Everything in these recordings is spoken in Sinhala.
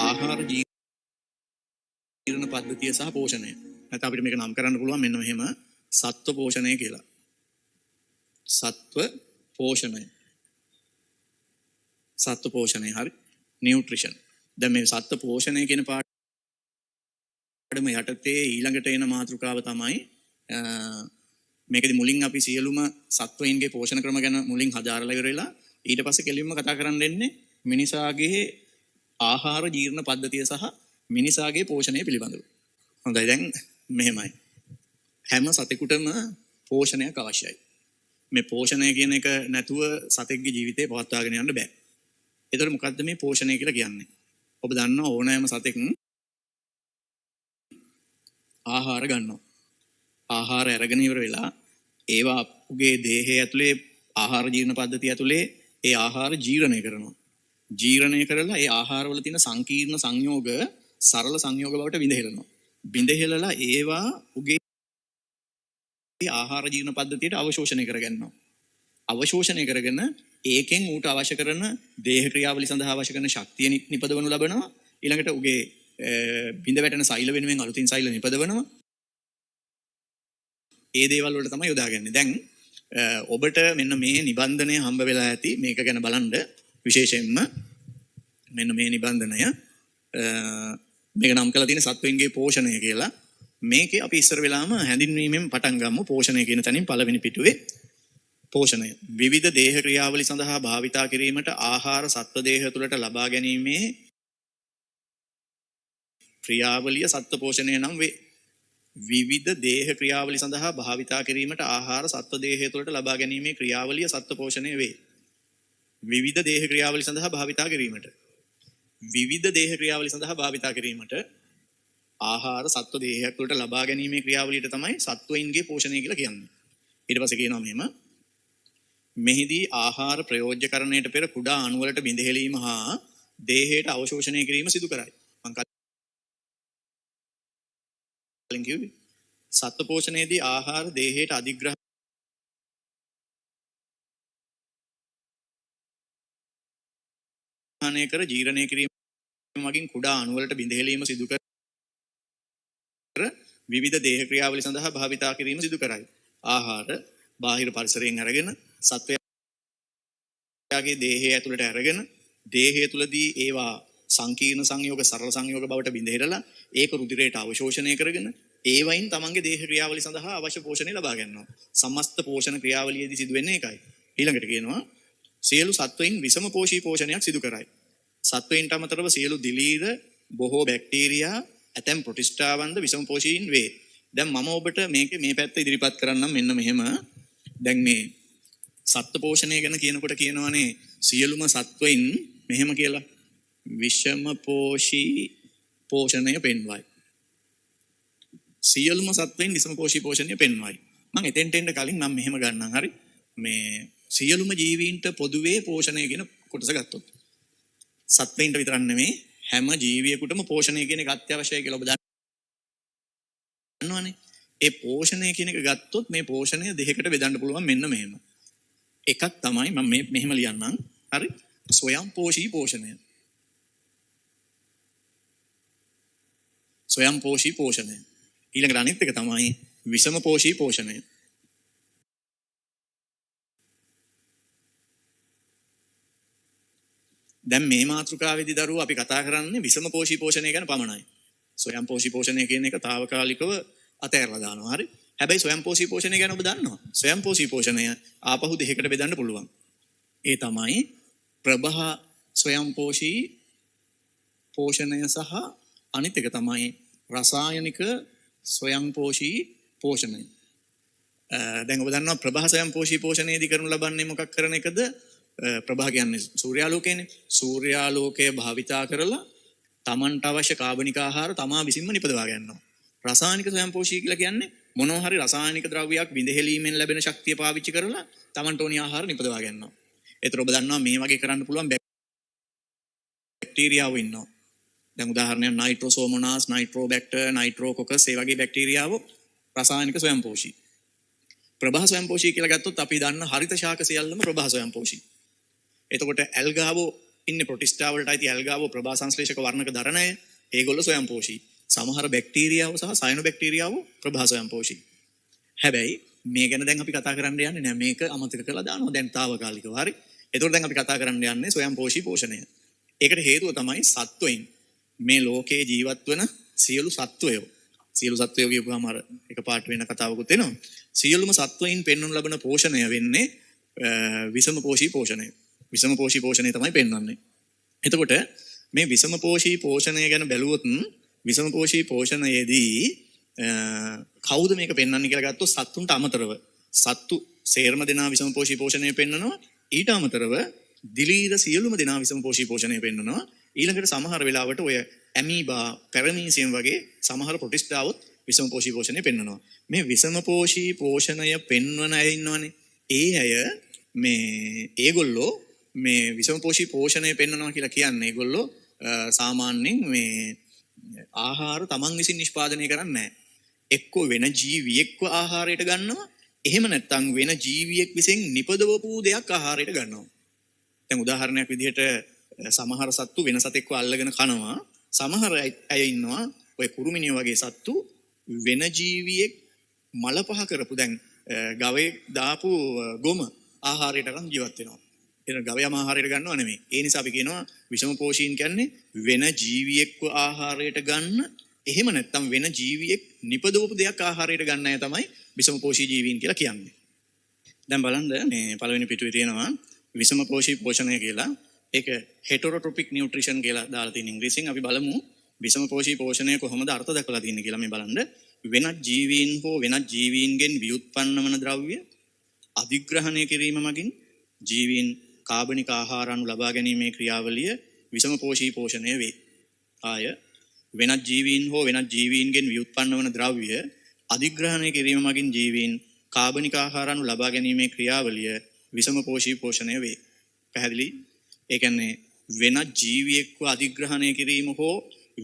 ආහාර ජීර්ණ පද්ධතිය සහ පෝෂණය. නැත්නම් අපිට මේක නම් කරන්න පුළුවන් මෙන්න මෙහෙම සත්ව පෝෂණය කියලා. සත්ව පෝෂණය. සත්ව පෝෂණය හරි. නියුට්‍රිෂන්. දැන් මේ සත්ව පෝෂණය කියන පාඩම යටතේ ඊළඟට එන මාතෘකාව තමයි මේකදී මුලින් අපි සියලුම සත්වයින්ගේ පෝෂණ ක්‍රම ගැන මුලින් හදාරලා ඉවරලා ඊට පස්සේ කෙලින්ම කතා කරන්න එන්නේ මිනිසාගේ ආහාර ජීර්ණ පද්ධතිය සහ මිනිසාගේ පෝෂණය පිළිබඳව. හොඳයි දැන් මෙහෙමයි. හැම සතෙකුටම පෝෂණයක් අවශ්‍යයි. මේ පෝෂණය කියන එක නැතුව සතෙක්ගේ ජීවිතේ පවත්වාගෙන යන්න බෑ. ඒතර මොකද්ද මේ පෝෂණය කියලා කියන්නේ? ඔබ දන්නවා ඕනෑම සතෙක් ආහාර ගන්නවා. ආහාර අරගෙන ඉවර වෙලා ඒවා උගේ දේහය ඇතුලේ ආහාර ජීර්ණ පද්ධතිය ඇතුලේ ඒ ආහාර ජීර්ණය කරනවා. ජීර්ණය කරලා ඒ ආහාරවල තියෙන සංකීර්ණ සංයෝග සරල සංයෝග බවට විඳහෙලනවා. විඳහෙලලා ඒවා උගේ ආහාර ජීර්ණ පද්ධතියට අවශෝෂණය කරගන්නවා. අවශෝෂණය කරගෙන ඒකෙන් ඌට අවශ්‍ය කරන දේහ ක්‍රියාවලිය සඳහා අවශ්‍ය කරන ශක්තිය නිපදවනු ලබනවා. ඊළඟට උගේ බිඳ වැටෙන සෛල වෙනුවෙන් අලුතින් සෛල නිපදවනවා. ඒ දේවල් වලට තමයි යොදාගන්නේ. දැන් ඔබට මෙන්න මේ නිබන්ධනය හම්බ වෙලා ඇති. මේක ගැන බලන්න විශේෂයෙන්ම මෙන්න මේ නිබන්ධනය මේක නම් කරලා තියෙන සත්වයින්ගේ පෝෂණය කියලා. මේකේ අපි ඉස්සර වෙලාම හැඳින්වීමෙන් පටන් ගමු. පෝෂණය කියන තැනින් පළවෙනි පිටුවේ පෝෂණය. විවිධ දේහ ක්‍රියාවලි සඳහා භාවිතා කිරීමට ආහාර සත්ව දේහ තුළට ලබා ගැනීමේ ක්‍රියාවලිය සත්ව පෝෂණය නම් වේ. විවිධ දේහ ක්‍රියාවලි සඳහා භාවිතා කිරීමට ආහාර සත්ව දේහය තුළට ලබා ගැනීමේ ක්‍රියාවලිය සත්ව පෝෂණය වේ. විවිධ දේහ ක්‍රියාවලි සඳහා භාවිතා කිරීමට විවිධ දේහ ක්‍රියාවලි සඳහා භාවිතා කිරීමට ආහාර සත්ව දේහයක් තුළට ලබා ගැනීමේ ක්‍රියාවලියට තමයි සත්වයින්ගේ පෝෂණය කියලා කියන්නේ. ඊට පස්සේ කියනවා මෙහෙම මෙහිදී ආහාර ප්‍රයෝජ්‍යකරණයට පෙර කුඩා අණු වලට බිඳහෙලීම හා දේහයට අවශෝෂණය කිරීම සිදු කරයි. මම කලින් කිව්වේ සත්ව පෝෂණයේදී ආහාර දේහයට අධිග්‍රහණය කර ජීර්ණය කිරීම මගින් කුඩා අණු වලට බිඳහෙලීම සිදු කර විවිධ දේහ ක්‍රියාවලිය සඳහා භාවිතා කිරීම සිදු කරයි. ආහාර බාහිර පරිසරයෙන් අරගෙන සත්වයාගේ දේහය ඇතුළට අරගෙන දේහය තුලදී ඒවා සංකීර්ණ සංයෝග සරල සංයෝග බවට බිඳහෙරලා ඒක රුධිරයට අවශෝෂණය කරගෙන ඒවයින් තමන්ගේ දේහ ක්‍රියාවලිය සඳහා අවශ්‍ය පෝෂණය ලබා ගන්නවා. සමස්ත පෝෂණ ක්‍රියාවලියේදී සිදු වෙන්නේ ඒකයි. ඊළඟට කියනවා සියලු සත්වයින් විෂම පෝෂී පෝෂණයක් සිදු කරයි. සත්වයින්ට අමතරව සියලු දිලීර බොහෝ බැක්ටීරියා ඇතැම් ප්‍රොටිස්ටාවන්ද විෂම පෝෂීන් වේ. දැන් මම ඔබට මේ පැත්ත ඉදිරිපත් කරන්නම් මෙන්න මෙහෙම. දැන් මේ සත්ත්ව පෝෂණය ගැන කියනකොට කියනවානේ සියලුම සත්වයින් මෙහෙම කියලා විෂම පෝෂී පෝෂණය පෙන්වයි. සියලුම සත්වයින් විෂම පෝෂී පෝෂණය පෙන්වයි. මම එතෙන්ට එන්න කලින් මම මෙහෙම ගන්නම් හරි. මේ සියලුම ජීවීන්ට පොදුවේ පෝෂණය කියන කොටස ගත්තොත් සත්වයින්ට විතරක් නෙමෙයි හැම ජීවියෙකුටම පෝෂණය කියන එක අත්‍යවශ්‍යයි කියලා ඔබ දන්නවනේ. ඒ පෝෂණය කියන එක ගත්තොත් මේ පෝෂණය දෙකකට බෙදන්න පුළුවන් මෙන්න මෙහෙම. එකක් තමයි මම මෙහෙම ලියන්නම්. හරි? ස්වයං පෝෂී පෝෂණය. ස්වයං පෝෂී පෝෂණය. ඊළඟට අනිත් එක තමයි විෂම පෝෂී පෝෂණය. දැන් මේ මාතෘකාවේදී දරුවෝ අපි කතා කරන්නේ විෂම පෝෂී පෝෂණය ගැන පමණයි. ස්වයං පෝෂී පෝෂණය කියන එක తాවකාලිකව අතහැරලා දානවා. හරි? හැබැයි ස්වයං පෝෂී පෝෂණය ගැන ඔබ දන්නවා. ස්වයං පෝෂී පෝෂණය ආපහු දෙකකට බෙදන්න පුළුවන්. ඒ තමයි ප්‍රබහ ස්වයං පෝෂී පෝෂණය සහ අනිත් එක තමයි රසායනික ස්වයං පෝෂී පෝෂණය. දැන් ඔබ දන්නවා ප්‍රබහ ස්වයං පෝෂී පෝෂණයේදී කරනු ලබන්නේ මොකක් කරන එකද? ප්‍රභා කියන්නේ සූර්යාලෝකයනේ. සූර්යාලෝකය භාවිතා කරලා තමන්ට අවශ්‍ය කාබනික ආහාර තමා විසින්ම නිපදවා ගන්නවා. රසායනික ස්වයංපෝෂී කියලා කියන්නේ මොනවා හරි රසායනික ද්‍රව්‍යයක් බිඳහෙලීමෙන් ලැබෙන ශක්තිය පාවිච්චි කරලා තමන්ට ඕනි ආහාර නිපදවා ගන්නවා. ඒතර ඔබ දන්නවා මේ වගේ කරන්න පුළුවන් බැක්ටීරියාවෝ ඉන්නවා. දැන් උදාහරණයක් නයිට්‍රෝසෝමෝනාස්, නයිට්‍රෝබැක්ටර්, නයිට්‍රෝකොකස් ඒ වගේ බැක්ටීරියාවෝ රසායනික ස්වයංපෝෂී. ප්‍රභා ස්වයංපෝෂී කියලා ගත්තොත් අපි දන්න හරිත ශාක සියල්ලම ප්‍රභා ස්වයංපෝෂී. එතකොට ඇල්ගාවෝ ඉන්නේ ප්‍රොටිස්ටා වලට අයිති ඇල්ගාවෝ ප්‍රභා සංශ්ලේෂක වර්ණක දරණය. ඒගොල්ලෝ ස්වයංපෝෂී. සමහර බැක්ටීරියාව සහ සයනෝ බැක්ටීරියාව ප්‍රභා ස්වයංපෝෂී. හැබැයි මේ ගැන දැන් අපි කතා කරන්න යන්නේ නැහැ. මේක අමතක කරලා දානවා දැන් తాවකාලිකව. හරි. ඒතකොට දැන් අපි කතා කරන්න යන්නේ ස්වයංපෝෂී පෝෂණය. ඒකට හේතුව තමයි සත්වයින්. මේ ලෝකේ ජීවත් වන සියලු සත්වයෝ. සියලු සත්වයෝ කියපුවාම අර එකපාරට වෙන කතාවකුත් එනවා. සියලුම සත්වයින් පෙන්වනු ලබන පෝෂණය වෙන්නේ විෂමපෝෂී පෝෂණය. විෂමපෝෂී පෝෂණය තමයි පෙන්වන්නේ. එතකොට මේ විෂමපෝෂී පෝෂණය ගැන බැලුවොත් විෂමපෝෂී පෝෂණයේදී කවුද මේක පෙන්වන්නේ කියලා ගත්තොත් සත්තුන්ට අමතරව සත්තු සේරම දෙනා විෂමපෝෂී පෝෂණය පෙන්වනවා. ඊට අමතරව දිලීර සියලුම දෙනා විෂමපෝෂී පෝෂණය පෙන්වනවා. ඊළඟට සමහර වෙලාවට ඔය ඇමීබා පැරමීසියම් වගේ සමහර ප්‍රොටිස්ටාවොත් විෂමපෝෂී පෝෂණය පෙන්වනවා. මේ විෂමපෝෂී පෝෂණය පෙන්වන අය ඉන්නවනේ. ඒ අය මේ ඒගොල්ලෝ මේ විෂමපෝෂී පෝෂණය පෙන්වනවා කියලා කියන්නේ ඒගොල්ලෝ සාමාන්‍යයෙන් මේ ආහාර තමන් විසින් නිෂ්පාදනය කරන්නේ නැහැ. එක්කෝ වෙන ජීවියෙක්ව ආහාරයට ගන්නවා. එහෙම නැත්නම් වෙන ජීවියෙක් විසින් නිපදවපු දෙයක් ආහාරයට ගන්නවා. දැන් උදාහරණයක් විදිහට සමහර සත්තු වෙන සතෙක්ව අල්ලගෙන කනවා. සමහර අය ඉන්නවා ඔය කුරුමිනිය වගේ සත්තු වෙන ජීවියෙක් මල පහ කරපු දැන් ගවයෙක් දාපු ගොම ආහාරයට අරන් ජීවත් වෙනවා. එන ගවයාම ආහාරයට ගන්නව නෙමෙයි. ඒ නිසා අපි කියනවා විෂමපෝෂීන් කියන්නේ වෙන ජීවියෙක්ව ආහාරයට ගන්න. එහෙම නැත්නම් වෙන ජීවියෙක් නිපදවපු දෙයක් ආහාරයට ගන්න අය තමයි විෂමපෝෂී ජීවීන් කියලා කියන්නේ. දැන් බලන්න මේ පළවෙනි පිටුවේ තියෙනවා විෂමපෝෂී පෝෂණය කියලා. ඒක හෙටරොට්‍රොපික් නියුට්‍රිෂන් කියලා දාලා තියෙන ඉංග්‍රීසියෙන්. අපි බලමු විෂමපෝෂී පෝෂණය කොහොමද අර්ථ දක්වලා තියෙන්නේ කියලා මේ බලන්න. වෙනත් ජීවීන් හෝ වෙනත් ජීවීන්ගෙන් ව්‍යුත්පන්න වන ද්‍රව්‍ය අධිග්‍රහණය කිරීම මගින් ජීවීන් කාබනික ආහාර අණු ලබා ගැනීමේ ක්‍රියාවලිය විෂමපෝෂී පෝෂණය වේ. ආය වෙනත් ජීවීන් හෝ වෙනත් ජීවීන්ගෙන් ව්‍යුත්පන්න වන ද්‍රව්‍ය අධිග්‍රහණය කිරීම මගින් ජීවීන් කාබනික ආහාර අණු ලබා ගැනීමේ ක්‍රියාවලිය විෂමපෝෂී පෝෂණය වේ. පැහැදිලි? ඒ කියන්නේ වෙනත් ජීවියෙක්ව අධිග්‍රහණය කිරීම හෝ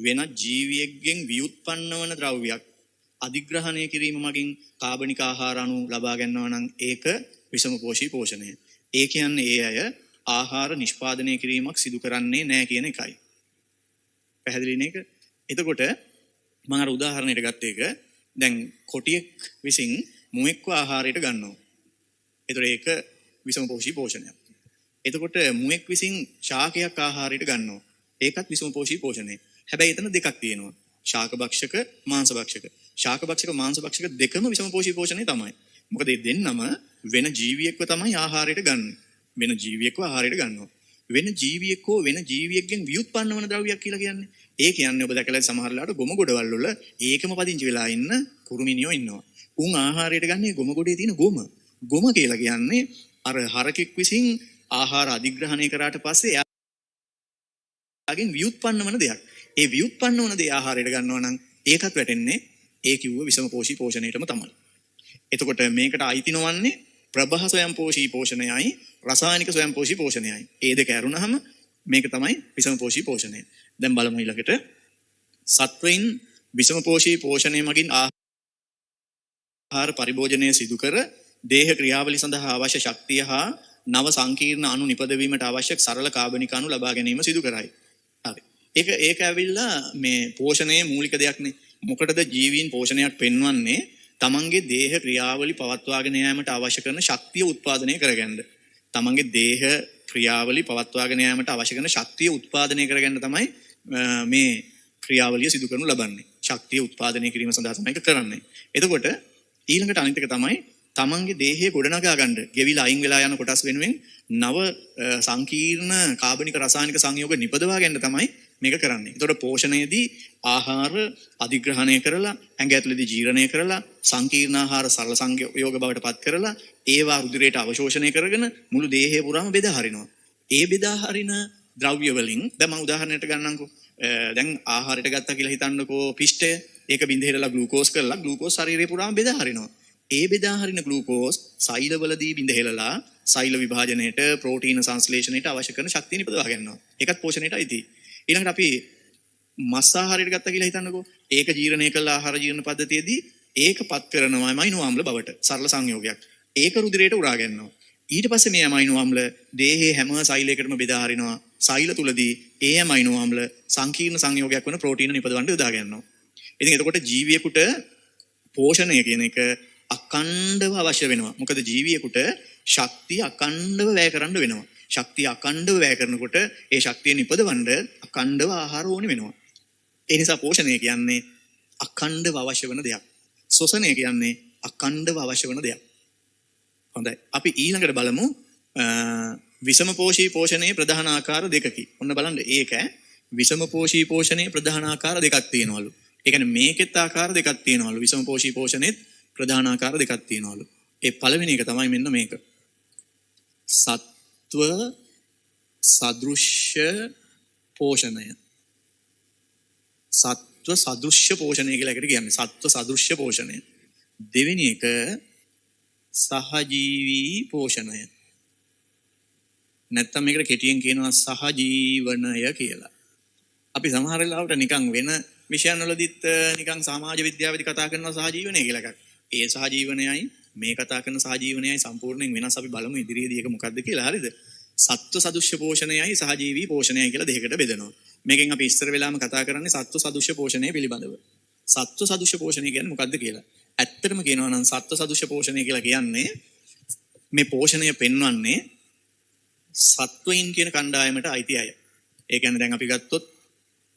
වෙනත් ජීවියෙක්ගෙන් ව්‍යුත්පන්න වන ද්‍රව්‍යයක් අධිග්‍රහණය කිරීම මගින් කාබනික ආහාර අණු ලබා ගන්නවා නම් ඒක විෂමපෝෂී පෝෂණය. ඒ කියන්නේ ඒ අය ආහාර නිෂ්පාදනය කිරීමක් සිදු කරන්නේ නැහැ කියන එකයි. පැහැදිලි නේද? එතකොට මම අර උදාහරණයට ගත්ත එක දැන් කොටියෙක් විසින් මුවෙක්ව ආහාරයට ගන්නවා. ඒතර ඒක විෂමපෝෂී පෝෂණයක්. එතකොට මුවෙක් විසින් ශාකයක් ආහාරයට ගන්නවා. ඒකත් විෂමපෝෂී පෝෂණය. හැබැයි එතන දෙකක් තියෙනවා. ශාකභක්ෂක, මාංශභක්ෂක. ශාකභක්ෂක, මාංශභක්ෂක දෙකම විෂමපෝෂී පෝෂණය තමයි. මොකද මේ දෙන්නම වෙන ජීවියෙක්ව තමයි ආහාරයට ගන්න. වෙන ජීවියෙක්ව ආහාරයට ගන්නවා. වෙන ජීවියෙක් හෝ වෙන ජීවියෙක්ගෙන් ව්‍යුත්පන්න වන ද්‍රව්‍යයක් කියලා කියන්නේ. ඒ කියන්නේ ඔබ දැකලා සමහර ලාට ගොම ගොඩවල් වල ඒකම පදිංචි වෙලා ඉන්න කුරුමිනියෝ ඉන්නවා. උන් ආහාරයට ගන්නේ ගොම ගොඩේ තියෙන ගොම. ගොම කියලා කියන්නේ අර හරකෙක් විසින් ආහාර අධිග්‍රහණය කරාට පස්සේ එයාගෙන් ව්‍යුත්පන්න වන දෙයක්. ඒ ව්‍යුත්පන්න වන දේ ආහාරයට ගන්නවා නම් ඒකත් වැටෙන්නේ ඒ කිව්ව විෂමපෝෂී පෝෂණයටම තමයි. එතකොට මේකට අයිති නොවන්නේ ප්‍රභා ස්වයංපෝෂී පෝෂණයයි රසායනික ස්වයංපෝෂී පෝෂණයයි. ඒ දෙක ඇරුණාම මේක තමයි විෂමපෝෂී පෝෂණය. දැන් බලමු ඊළඟට සත්වයින් විෂමපෝෂී පෝෂණය මගින් ආහාර පරිභෝජනය සිදු කර දේහ ක්‍රියාවලිය සඳහා අවශ්‍ය ශක්තිය හා නව සංකීර්ණ අණු නිපදවීමට අවශ්‍ය සරල කාබනික අණු ලබා ගැනීම සිදු කරයි. හරි. ඒක ඇවිල්ලා මේ පෝෂණයේ මූලික දෙයක්නේ. මොකටද ජීවීන් පෝෂණයක් පෙන්වන්නේ? තමන්ගේ දේහ ක්‍රියාවලි පවත්වාගෙන යාමට අවශ්‍ය කරන ශක්තිය උත්පාදනය කරගන්න. තමන්ගේ දේහ ක්‍රියාවලි පවත්වාගෙන යාමට අවශ්‍ය කරන ශක්තිය උත්පාදනය කරගන්න තමයි මේ ක්‍රියාවලිය සිදු කරනු ලබන්නේ. ශක්තිය උත්පාදනය කිරීම සඳහා තමයි ඒක කරන්නේ. එතකොට ඊළඟට අනිත් එක තමයි තමන්ගේ දේහය ගොඩනගා ගන්න ගෙවිලා අයින් වෙලා යන කොටස් වෙනුවෙන් නව සංකීර්ණ කාබනික රසායනික සංයෝග නිපදවා ගන්න තමයි මේක කරන්නේ. එතකොට පෝෂණයේදී ආහාර අධිග්‍රහණය කරලා ඇඟ ඇතුළේදී ජීර්ණය කරලා සංකීර්ණ ආහාර සරල සංයෝග බවට පත් කරලා ඒවා රුධිරයට අවශෝෂණය කරගෙන මුළු දේහය පුරාම බෙදා හරිනවා. ඒ බෙදා හරින ද්‍රව්‍ය වලින් දැන් මම උදාහරණයක් ගන්නම්කෝ. දැන් ආහාරයට ගත්තා කියලා හිතන්නකෝ පිෂ්ඨය. ඒක බින්දෙහෙරලා ග්ලූකෝස් කරලා ග්ලූකෝස් ශරීරය පුරාම බෙදා හරිනවා. ඒ බෙදා හරින ග්ලූකෝස් සෛලවලදී බින්දෙහෙලලා සෛල විභාජනයට ප්‍රෝටීන සංශ්ලේෂණයට අවශ්‍ය කරන ශක්තිය නිපදවා ගන්නවා. ඒකත් පෝෂණයට අයිතියි. ඊළඟට අපි මස් ආහාරයට ගත්තා කියලා හිතන්නකෝ. ඒක ජීර්ණය කළ ආහාර ජීර්ණ පද්ධතියේදී ඒකපත් කරනවා අමයිනෝ ආම්ල බවට සරල සංයෝගයක්. ඒක රුධිරයට උරා ගන්නවා. ඊට පස්සේ මේ අමයිනෝ ආම්ල දේහයේ හැම සෛලයකටම බෙදා හරිනවා සෛල තුලදී ඒ ඇමයිනෝ ආම්ල සංකීර්ණ සංයෝගයක් වන ප්‍රෝටීන නිපදවන්න යොදා ගන්නවා. ඉතින් එතකොට ජීවියෙකුට පෝෂණය කියන එක අඛණ්ඩව අවශ්‍ය වෙනවා. මොකද ජීවියෙකුට ශක්තිය අඛණ්ඩව වැය කරන්න වෙනවා. ශක්තිය අඛණ්ඩව වැය කරනකොට ඒ ශක්තිය නිපදවන්න අඛණ්ඩව ආහාර ඕනි වෙනවා. ඒ නිසා පෝෂණය කියන්නේ අඛණ්ඩව අවශ්‍ය වෙන දෙයක්. ශ්වසනය කියන්නේ අඛණ්ඩව අවශ්‍ය වෙන දෙයක්. හොඳයි. අපි ඊළඟට බලමු විෂමපෝෂී පෝෂණයේ ප්‍රධාන ආකාර දෙකකි. ඔන්න බලන්න ඒක විෂමපෝෂී පෝෂණයේ ප්‍රධාන ආකාර දෙකක් තියෙනවලු. ඒ කියන්නේ මේකෙත් ආකාර දෙකක් තියෙනවලු. විෂමපෝෂී පෝෂණෙත් ප්‍රධාන ආකාර දෙකක් තියෙනවලු. ඒ පළවෙනි එක තමයි මෙන්න මේක. සත්ව සදෘශ්‍ය පෝෂණය. සත්ව සදෘශ්‍ය පෝෂණය කියලා එකට කියන්නේ. සත්ව සදෘශ්‍ය පෝෂණය. දෙවෙනි එක සහජීවී පෝෂණය. නැත්තම් මේකට කෙටියෙන් කියනවා සහජීවනය කියලා. අපි සමහර වෙලාවට නිකන් වෙන විෂයන් වලදීත් නිකන් සමාජ විද්‍යාවේදී කතා කරනවා සහජීවනය කියලා එකක්. ඒ සහජීවනයයි මේ කතා කරන සහජීවනයයි සම්පූර්ණයෙන් වෙනස්. අපි බලමු ඉදිරියේදී ඒක මොකක්ද කියලා. හරිද? සත්ව සදෘශ්‍ය පෝෂණයයි සහජීවී පෝෂණයයි කියලා දෙකකට බෙදනවා. මේකෙන් අපි ඉස්සර වෙලාවම කතා කරන්නේ සත්ව සදෘශ්‍ය පෝෂණය පිළිබඳව. සත්ව සදෘශ්‍ය පෝෂණය කියන්නේ මොකක්ද කියලා. ඇත්තටම කියනවා නම් සත්ව සදෘශ්‍ය පෝෂණය කියලා කියන්නේ මේ පෝෂණය පෙන්වන්නේ සත්වයින් කියන කණ්ඩායමට අයිති අය. ඒ කියන්නේ දැන් අපි ගත්තොත්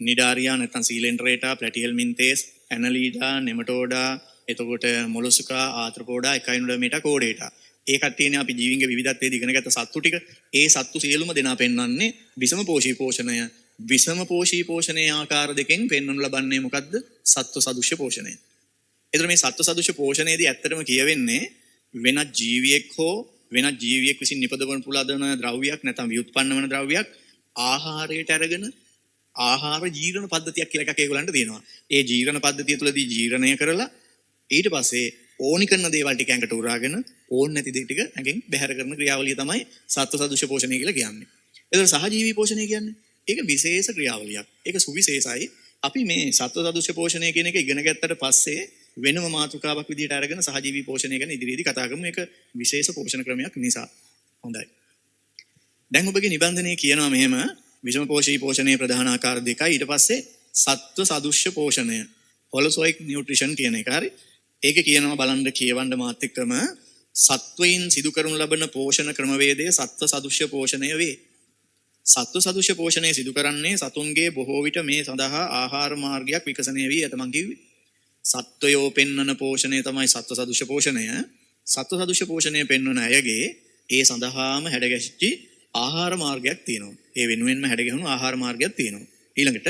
නිඩාරියා නැත්නම් සීලෙන්ටරේටා, ප්ලැටිහෙල්මින්තේස්, ඇනලීඩා, නෙමටෝඩා, එතකොට මොලොසුකා, ආත්‍රපෝඩා, එකයිනොඩර්මේටා, කෝඩේටා. ඒ කට්ටියනේ අපි ජීවින්ගේ විවිධත්වයේ ඉගෙනගත්ත සත්තු ටික. ඒ සත්තු සියලුම දෙනා පෙන්වන්නේ විෂමපෝෂී පෝෂණය. විෂමපෝෂී පෝෂණයේ ආකාර දෙකෙන් පෙන්වනු ලබන්නේ මොකද්ද? සත්ව සදෘශ්‍ය පෝෂණය. එතකොට මේ සත්ව සදෘශ්‍ය පෝෂණයේදී ඇත්තටම කියවෙන්නේ වෙනත් ජීවියෙක් හෝ වෙනත් ජීවියෙක් විසින් නිපදවන පුලදන ද්‍රව්‍යයක් නැත්නම් ව්‍යුත්පන්න වන ද්‍රව්‍යයක් ආහාරයට අරගෙන ආහාර ජීර්ණ පද්ධතියක් කියලා එකක් ඒගොල්ලන්ට තියෙනවා. ඒ ජීර්ණ පද්ධතිය තුළදී ජීර්ණය කරලා ඊට පස්සේ ඕනි කරන දේවල් ටික ඇඟට උරාගෙන ඕන නැති දේ ටික ඇඟෙන් බැහැර කරන ක්‍රියාවලිය තමයි සත්ව සදෘශ්‍ය පෝෂණය කියලා කියන්නේ. ඒතකොට සහජීවී පෝෂණය කියන්නේ ඒක විශේෂ ක්‍රියාවලියක්. ඒක සුවිශේෂයි. අපි මේ සත්ව සදෘශ්‍ය පෝෂණය කියන එක ඉගෙන ගත්තට පස්සේ වෙනම මාතෘකාවක් විදිහට අරගෙන සහජීවී පෝෂණය ගැන ඉදිරියේදී කතා කරමු. ඒක විශේෂ පෝෂණ ක්‍රමයක් නිසා. හොඳයි. දැන් ඔබගේ නිබන්ධනයේ කියනවා මෙහෙම විෂමපෝෂී පෝෂණයේ ප්‍රධාන ආකාර දෙකයි. ඊට පස්සේ සත්ව සදෘශ්‍ය පෝෂණය හොලොසොයික් නියුට්‍රිෂන් කියන එක. හරි. ඒක කියනවා බලන්න කියවන්න මාත් එක්කම සත්වයින් සිදු කරනු ලබන පෝෂණ ක්‍රමවේදය සත්ව සදෘශ්‍ය පෝෂණය වේ. සත්ව සදෘශ්‍ය පෝෂණය සිදු කරන්නේ සතුන්ගේ බොහෝ විට මේ සඳහා ආහාර මාර්ගයක් විකසනය වී ඇත. මං කිව්වේ සත්වයෝ පෙන්වන පෝෂණය තමයි සත්ව සදෘශ්‍ය පෝෂණය. සත්ව සදෘශ්‍ය පෝෂණය පෙන්වන අයගේ ඒ සඳහාම හැඩගැස්චි ආහාර මාර්ගයක් තියෙනවා. ඒ වෙනුවෙන්ම හැඩගැහුණු ආහාර මාර්ගයක් තියෙනවා. ඊළඟට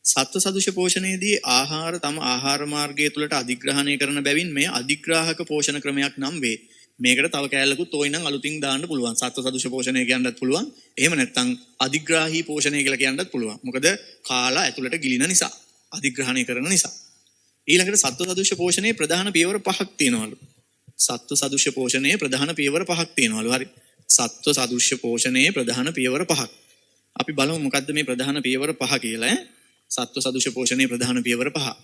සත්ව සදෘශ්‍ය පෝෂණයේදී ආහාර තම ආහාර මාර්ගය තුළට අධිග්‍රහණය කරන බැවින් මේ අධිග්‍රාහක පෝෂණ ක්‍රමයක් නම් වේ. මේකට තව කෑල්ලකුත් ඕයිනම් අලුතින් දාන්න පුළුවන්. සත්ව සදෘශ්‍ය පෝෂණය කියන්නත් පුළුවන්. එහෙම නැත්නම් අධිග්‍රාහී පෝෂණය කියලා කියන්නත් පුළුවන්. මොකද කාලා ඇතුළට ගිලින නිසා, අධිග්‍රහණය කරන නිසා. ඊළඟට සත්ව සදෘශ්‍ය පෝෂණයේ ප්‍රධාන පියවර 5ක් තියෙනවලු. සත්ව සදෘශ්‍ය පෝෂණයේ ප්‍රධාන පියවර 5ක් තියෙනවලු. හරි. සත්ව සදෘශ්‍ය පෝෂණයේ ප්‍රධාන පියවර 5ක්. අපි බලමු මොකද්ද මේ ප්‍රධාන පියවර 5 කියලා. සත්ව සදෘශ්‍ය පෝෂණයේ ප්‍රධාන පියවර 5.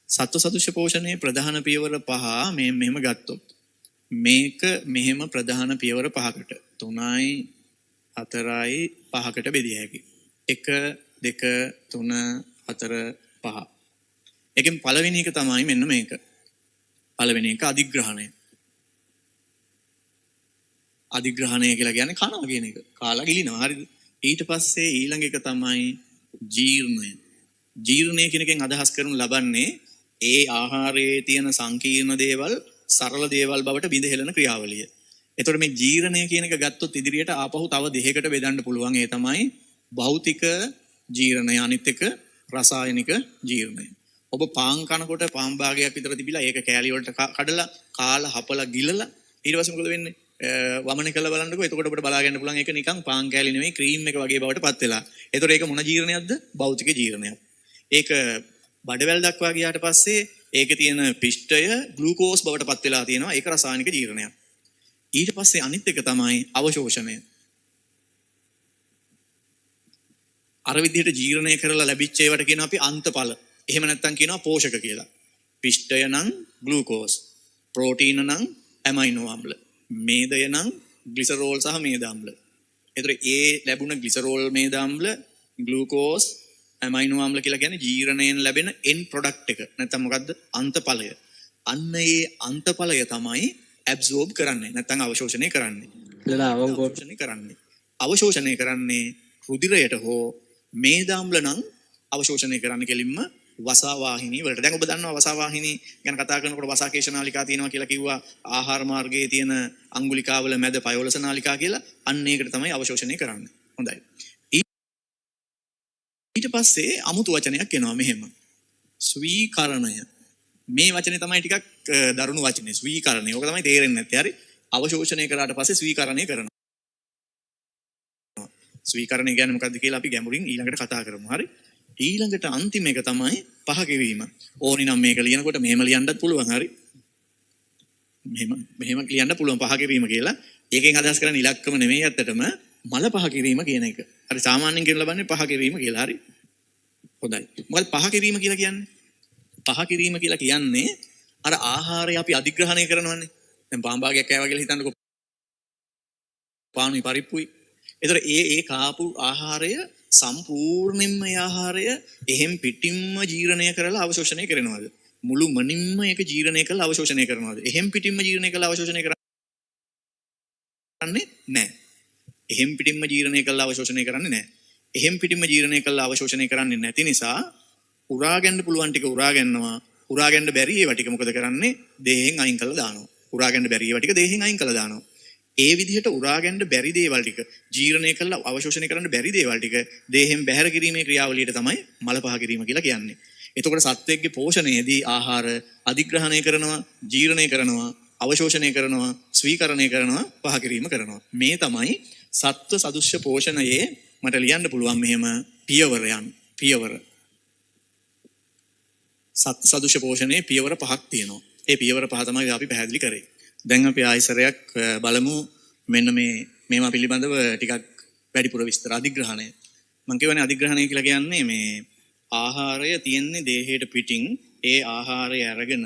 සත්ව සදෘශ්‍ය පෝෂණයේ ප්‍රධාන පියවර 5 මේ මෙහෙම ගත්තොත් මේක මෙහෙම ප්‍රධාන පියවර 5කට 3යි 4යි 5කට බෙදිය හැකියි. 1 2 3 4 5. එකෙන් පළවෙනි එක තමයි මෙන්න මේක. පළවෙනි එක අධිග්‍රහණය. අධිග්‍රහණය කියලා කියන්නේ කනවා කියන එක. කාලා ගිලිනවා. හරිද? ඊට පස්සේ ඊළඟ එක තමයි ජීර්ණය. ජීර්ණය කියන එකෙන් අදහස් කරනු ලබන්නේ ඒ ආහාරයේ තියෙන සංකීර්ණ දේවල් සරල දේවල් බවට බිඳ හෙළන ක්‍රියාවලිය. එතකොට මේ ජීර්ණය කියන එක ගත්තොත් ඉදිරියට ආපහු තව දෙකකට බෙදන්න පුළුවන්. ඒ තමයි භෞතික ජීර්ණය, අනිත් එක රසායනික ජීර්ණය. ඔබ පාන් කනකොට පාන් භාගයක් විතර තිබිලා ඒක කෑලි වලට කඩලා කාලා හපලා ගිලලා ඊට පස්සේ මොකද වෙන්නේ? වමන කළ බලන්නකෝ. එතකොට ඔබට බලා ගන්න පුළුවන් ඒක නිකන් පාන් කෑලි නෙමෙයි ක්‍රීම් එක වගේ බවට පත් වෙලා. එතකොට ඒක මොන ජීර්ණයක්ද? භෞතික ජීර්ණයක්. ඒක බඩවැල් දක්වා ගියාට පස්සේ ඒකේ තියෙන පිෂ්ඨය ග්ලූකෝස් බවට පත් වෙලා තියෙනවා. ඒක රසායනික ජීර්ණයක්. ඊට පස්සේ අනිත් එක තමයි අවශෝෂණය. අර විදිහට ජීර්ණය කරලා ලැබිච්ච ඒවට කියනවා අපි අන්තඵල. එහෙම නැත්නම් කියනවා පෝෂක කියලා. පිෂ්ඨය නම් ග්ලූකෝස්, ප්‍රෝටීන නම් ඇමයිනෝ අම්ල, මේදය නම් ග්ලිසරෝල් සහ මේද අම්ල. එතකොට ඒ ලැබුණ ග්ලිසරෝල් මේද අම්ල, ග්ලූකෝස්, ඇමයිනෝ ආම්ල කියලා කියන්නේ ජීර්ණයෙන් ලැබෙන end product එක. නැත්නම් මොකද්ද? අන්තඵලය. අන්න ඒ අන්තඵලය තමයි absorb කරන්නේ. නැත්නම් අවශෝෂණය කරන්නේ. අවශෝෂණය කරන්නේ රුධිරයට හෝ මේදාම්ල නම් අවශෝෂණය කරන්න කෙලින්ම වසා වාහිනී වලට. දැන් ඔබ දන්නවා වසා වාහිනී ගැන කතා කරනකොට වසා කේශ නාලිකා තියෙනවා කියලා කිව්වා. ආහාර මාර්ගයේ තියෙන අංගුලිකාවල මැද පයවලස නාලිකා කියලා. අන්න ඒකට තමයි අවශෝෂණය කරන්නේ. හොඳයි. ඊට පස්සේ අමුතු වචනයක් එනවා මෙහෙම. ස්වීකරණය. මේ වචනේ තමයි ටිකක් දරුණු වචනේ. ස්වීකරණය. ඕක තමයි තේරෙන්නේ නැත්තේ. හරි. අවශෝෂණය කරාට පස්සේ ස්වීකරණය කරනවා. ස්වීකරණය කියන්නේ මොකක්ද කියලා අපි ගැඹුරින් ඊළඟට කතා කරමු. හරි. ඊළඟට අන්තිම එක තමයි පහ කිරීම. ඕනි නම් මේක ලියනකොට මෙහෙම ලියන්නත් පුළුවන්. හරි. මෙහෙම ලියන්න පුළුවන් පහ කිරීම කියලා. ඒකෙන් අදහස් කරන්නේ ඉලක්කම නෙමෙයි ඇත්තටම මල පහ කිරීම කියන එක. හරි සාමාන්‍යයෙන් කියන ලබන්නේ පහ කිරීම කියලා. හරි. හොඳයි. මොකද පහ කිරීම කියලා කියන්නේ? පහ කිරීම කියලා කියන්නේ අර ආහාරය අපි අධිග්‍රහණය කරනවානේ. දැන් පාම්බාගයක් කෑවා කියලා හිතන්නකෝ. පානුයි පරිප්පුයි. ඒතර ඒ කාපු ආහාරය සම්පූර්ණයෙන්ම ඒ ආහාරය එහෙම් පිටින්ම ජීර්ණය කරලා අවශෝෂණය කරනවාද? මුළු මනින්ම ඒක ජීර්ණය කරලා අවශෝෂණය කරනවාද? එහෙම් පිටින්ම ජීර්ණය කරලා අවශෝෂණය කරන්නේ නැහැ. එහෙම් පිටින්ම ජීර්ණය කරලා අවශෝෂණය කරන්නේ නැහැ. එහෙම් පිටින්ම ජීර්ණය කරලා අවශෝෂණය කරන්නේ නැති නිසා උරා ගන්න පුළුවන් ටික උරා ගන්නවා. උරා ගන්න බැරි ඒවා ටික මොකද කරන්නේ? දේහෙන් අයින් කරලා දානවා. උරා ගන්න බැරි ඒවා ටික දේහෙන් අයින් කරලා දානවා. ඒ විදිහට උරා ගන්න බැරි දේවල් ටික ජීර්ණය කරලා අවශෝෂණය කරන්න බැරි දේවල් ටික දේහෙන් බැහැර කිරීමේ ක්‍රියාවලියට තමයි මල පහ කිරීම කියලා කියන්නේ. එතකොට සත්වයේ පෝෂණයේදී ආහාර අධිග්‍රහණය කරනවා, ජීර්ණය කරනවා, අවශෝෂණය කරනවා, ස්වීකරණය කරනවා, පහ කිරීම කරනවා. මේ තමයි සත්ව සදුෂ්‍ය පෝෂණයේ මට ලියන්න පුළුවන් මෙහෙම පියවර. සත්ව සදුෂ්‍ය පෝෂණයේ පියවර පහක් තියෙනවා. ඒ පියවර පහ තමයි අපි පැහැදිලි කරේ. දැන් අපි ආයසරයක් බලමු මෙන්න මේවා පිළිබඳව ටිකක් වැඩිපුර විස්තර. අධිග්‍රහණය. මම කියවනේ අධිග්‍රහණය කියලා කියන්නේ මේ ආහාරය තියෙන්නේ දේහයට පිටින්. ඒ ආහාරය අරගෙන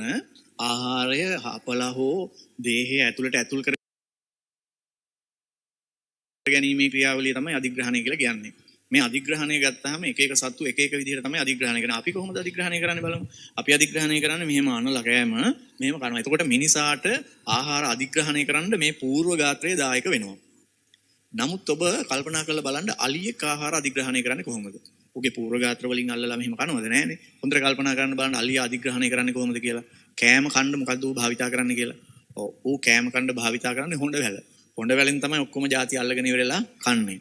ආහාරය හපලා හෝ දේහය ඇතුළට ඇතුල් කර ගැනීමේ ක්‍රියාවලිය තමයි අධිග්‍රහණය කියලා කියන්නේ. මේ අධිග්‍රහණය ගත්තාම එක එක සත්තු එක එක විදිහට තමයි අධිග්‍රහණය කරන්නේ. අපි කොහොමද අධිග්‍රහණය කරන්නේ බලමු. අපි අධිග්‍රහණය කරන්නේ මෙහෙම අනලා කෑම මෙහෙම කරනවා. එතකොට මිනිසාට ආහාර අධිග්‍රහණය කරන්න මේ පූර්ව ගාත්‍රය දායක වෙනවා. නමුත් ඔබ කල්පනා කරලා බලන්න අලියෙක් ආහාර අධිග්‍රහණය කරන්නේ කොහොමද? උගේ පූර්ව ගාත්‍ර වලින් අල්ලලා මෙහෙම කනවද නැහනේ. හොඳට කල්පනා කරන්න බලන්න අලියා අධිග්‍රහණය කරන්නේ කොහොමද කියලා. කෑම කන්න මොකද්ද ඌ භාවිතා කරන්නේ කියලා. ඔව් ඌ කෑම කන්න භාවිතා කරන්නේ හොඬ වැල. හොඬ වැලෙන් තමයි ඔක්කොම ಜಾති අල්ලගෙන ඉවරලා කන්නේ.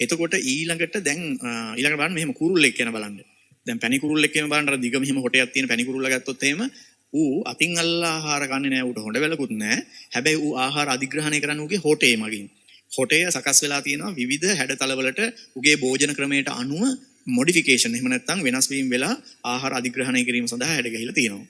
එතකොට ඊළඟට බලන්න මෙහෙම කුරුල්ලෙක් කියන බලන්න. දැන් පැණි කුරුල්ලෙක් කියන බලන්න අර දිග මෙහෙම හොටයක් තියෙන පැණි කුරුල්ල ගත්තොත් එහෙම ඌ අතින් අල්ලලා ආහාර ගන්නේ නැහැ. ඌට හොඬ වැලකුත් නැහැ. හැබැයි ඌ ආහාර අධිග්‍රහණය කරන්නේ ඌගේ හොටේ මගින්. හොටේ සකස් වෙලා තියෙනවා විවිධ හැඩතල වලට ඌගේ භෝජන ක්‍රමයට අනුව මොඩිෆිකේෂන් එහෙම නැත්නම් වෙනස් වීම වෙලා ආහාර අධිග්‍රහණය කිරීම සඳහා හැඩ ගැහිලා තියෙනවා.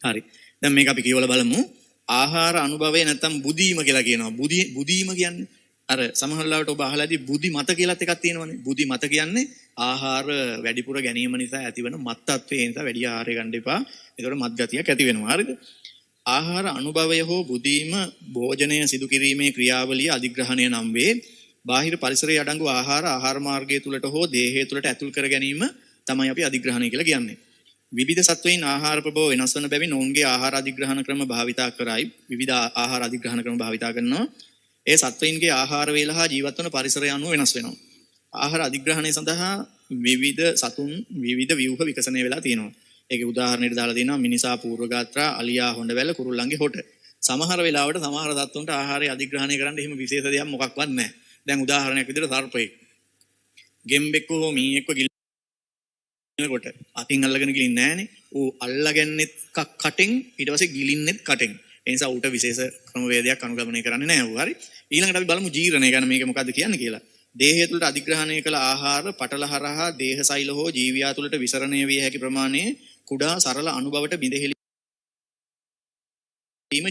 හරි. දැන් මේක අපි කියවලා බලමු. ආහාර අනුභවය නැත්නම් බුදීම කියලා කියනවා. බුදීම කියන්නේ අර සමහරවිට ඔබ අහලා ඇති බුදි මත කියලාත් එකක් තියෙනවනේ. බුදි මත කියන්නේ ආහාර වැඩිපුර ගැනීම නිසා ඇතිවන මත් තත්ත්වය නිසා වැඩි ආහාරය ගන්න එපා. ඒතකොට මත් ගතියක් ඇති වෙනවා. හරිද? ආහාර අනුභවය හෝ බුදීම භෝජනය සිදු කිරීමේ ක්‍රියාවලිය අධිග්‍රහණය නම් වේ. බාහිර පරිසරයේ අඩංගු ආහාර මාර්ගය තුලට හෝ දේහය තුලට ඇතුල් කර ගැනීම තමයි අපි අධිග්‍රහණය කියලා කියන්නේ. විවිධ සත්වයින් ආහාර ප්‍රභව වෙනස් වන බැවින් ඔවුන්ගේ ආහාර අධිග්‍රහණ ක්‍රම භාවිතා කරයි. විවිධ ආහාර අධිග්‍රහණ ක්‍රම භාවිතා කරනවා. ඒ සත්වයින්ගේ ආහාර වේල හා ජීවත් වන පරිසරය අනුව වෙනස් වෙනවා. ආහාර අධිග්‍රහණය සඳහා විවිධ සතුන් විවිධ ව්‍යුහ විකසනය වෙලා තියෙනවා. ඒකේ උදාහරණයක් දාලා තියෙනවා මිනිසා පූර්වගාත්‍රා, අලියා හොඬවැල, කුරුල්ලන්ගේ හොට. සමහර වෙලාවට සමහර සත්තුන්ට ආහාරය අධිග්‍රහණය කරන්න එහෙම විශේෂ දෙයක් මොකක්වත් නැහැ. දැන් උදාහරණයක් විදිහට සර්පයෙක්. ගෙම්බෙක්ව හෝ මීයෙක්ව ගිලිනකොට අතින් අල්ලගෙන ගිලින්නේ නැහනේ. ඌ අල්ලගන්නෙත් කටෙන් ඊට පස්සේ ගිලින්නෙත් කටෙන්. ඒ නිසා ඌට විශේෂ ක්‍රමවේදයක් අනුගමනය කරන්නේ නැහැ ඌ. හරි. ඊළඟට අපි බලමු ජීර්ණය ගැන මේක මොකද්ද කියන්නේ කියලා. දේහය තුළට අධිග්‍රහණය කළ ආහාර පටල හරහා දේහ සෛල හෝ ජීවියා තුළට විසරණය විය හැකි ප්‍රමාණයේ කුඩා සරල අණුබවට බිඳහෙලීම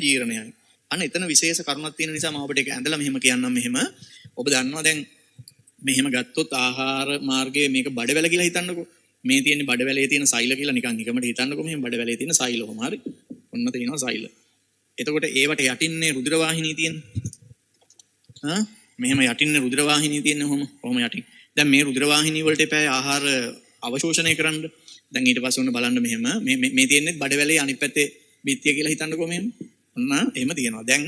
ජීර්ණයයි. අන්න එතන විශේෂ කරුණක් තියෙන නිසා මම ඔබට ඒක ඇඳලා මෙහෙම කියන්නම් මෙහෙම. ඔබ දන්නවා දැන් මෙහෙම ගත්තොත් ආහාර මාර්ගයේ මේක බඩවැල කියලා හිතන්නකෝ. මේ තියෙන බඩවැලේ තියෙන සෛල කියලා නිකන් එකමට හිතන්නකෝ මෙහෙම බඩවැලේ තියෙන සෛල කොහොම හරි. ඔන්න තියෙනවා සෛල. එතකොට ඒවට යටින්නේ රුධිර වාහිනී තියෙන්නේ. මෙහෙම යටින් රුධිර වාහිනිය තියෙන්නේ කොහොම යටින්. දැන් මේ රුධිර වාහිනිය වලට එපා ආහාර අවශෝෂණය කරන්න. දැන් ඊට පස්සේ ඔන්න බලන්න මෙහෙම මේ තියෙන්නේ බඩවැලේ අනිත් පැත්තේ බිත්තිය කියලා හිතන්නකෝ මෙහෙම. ඔන්න එහෙම තියෙනවා. දැන්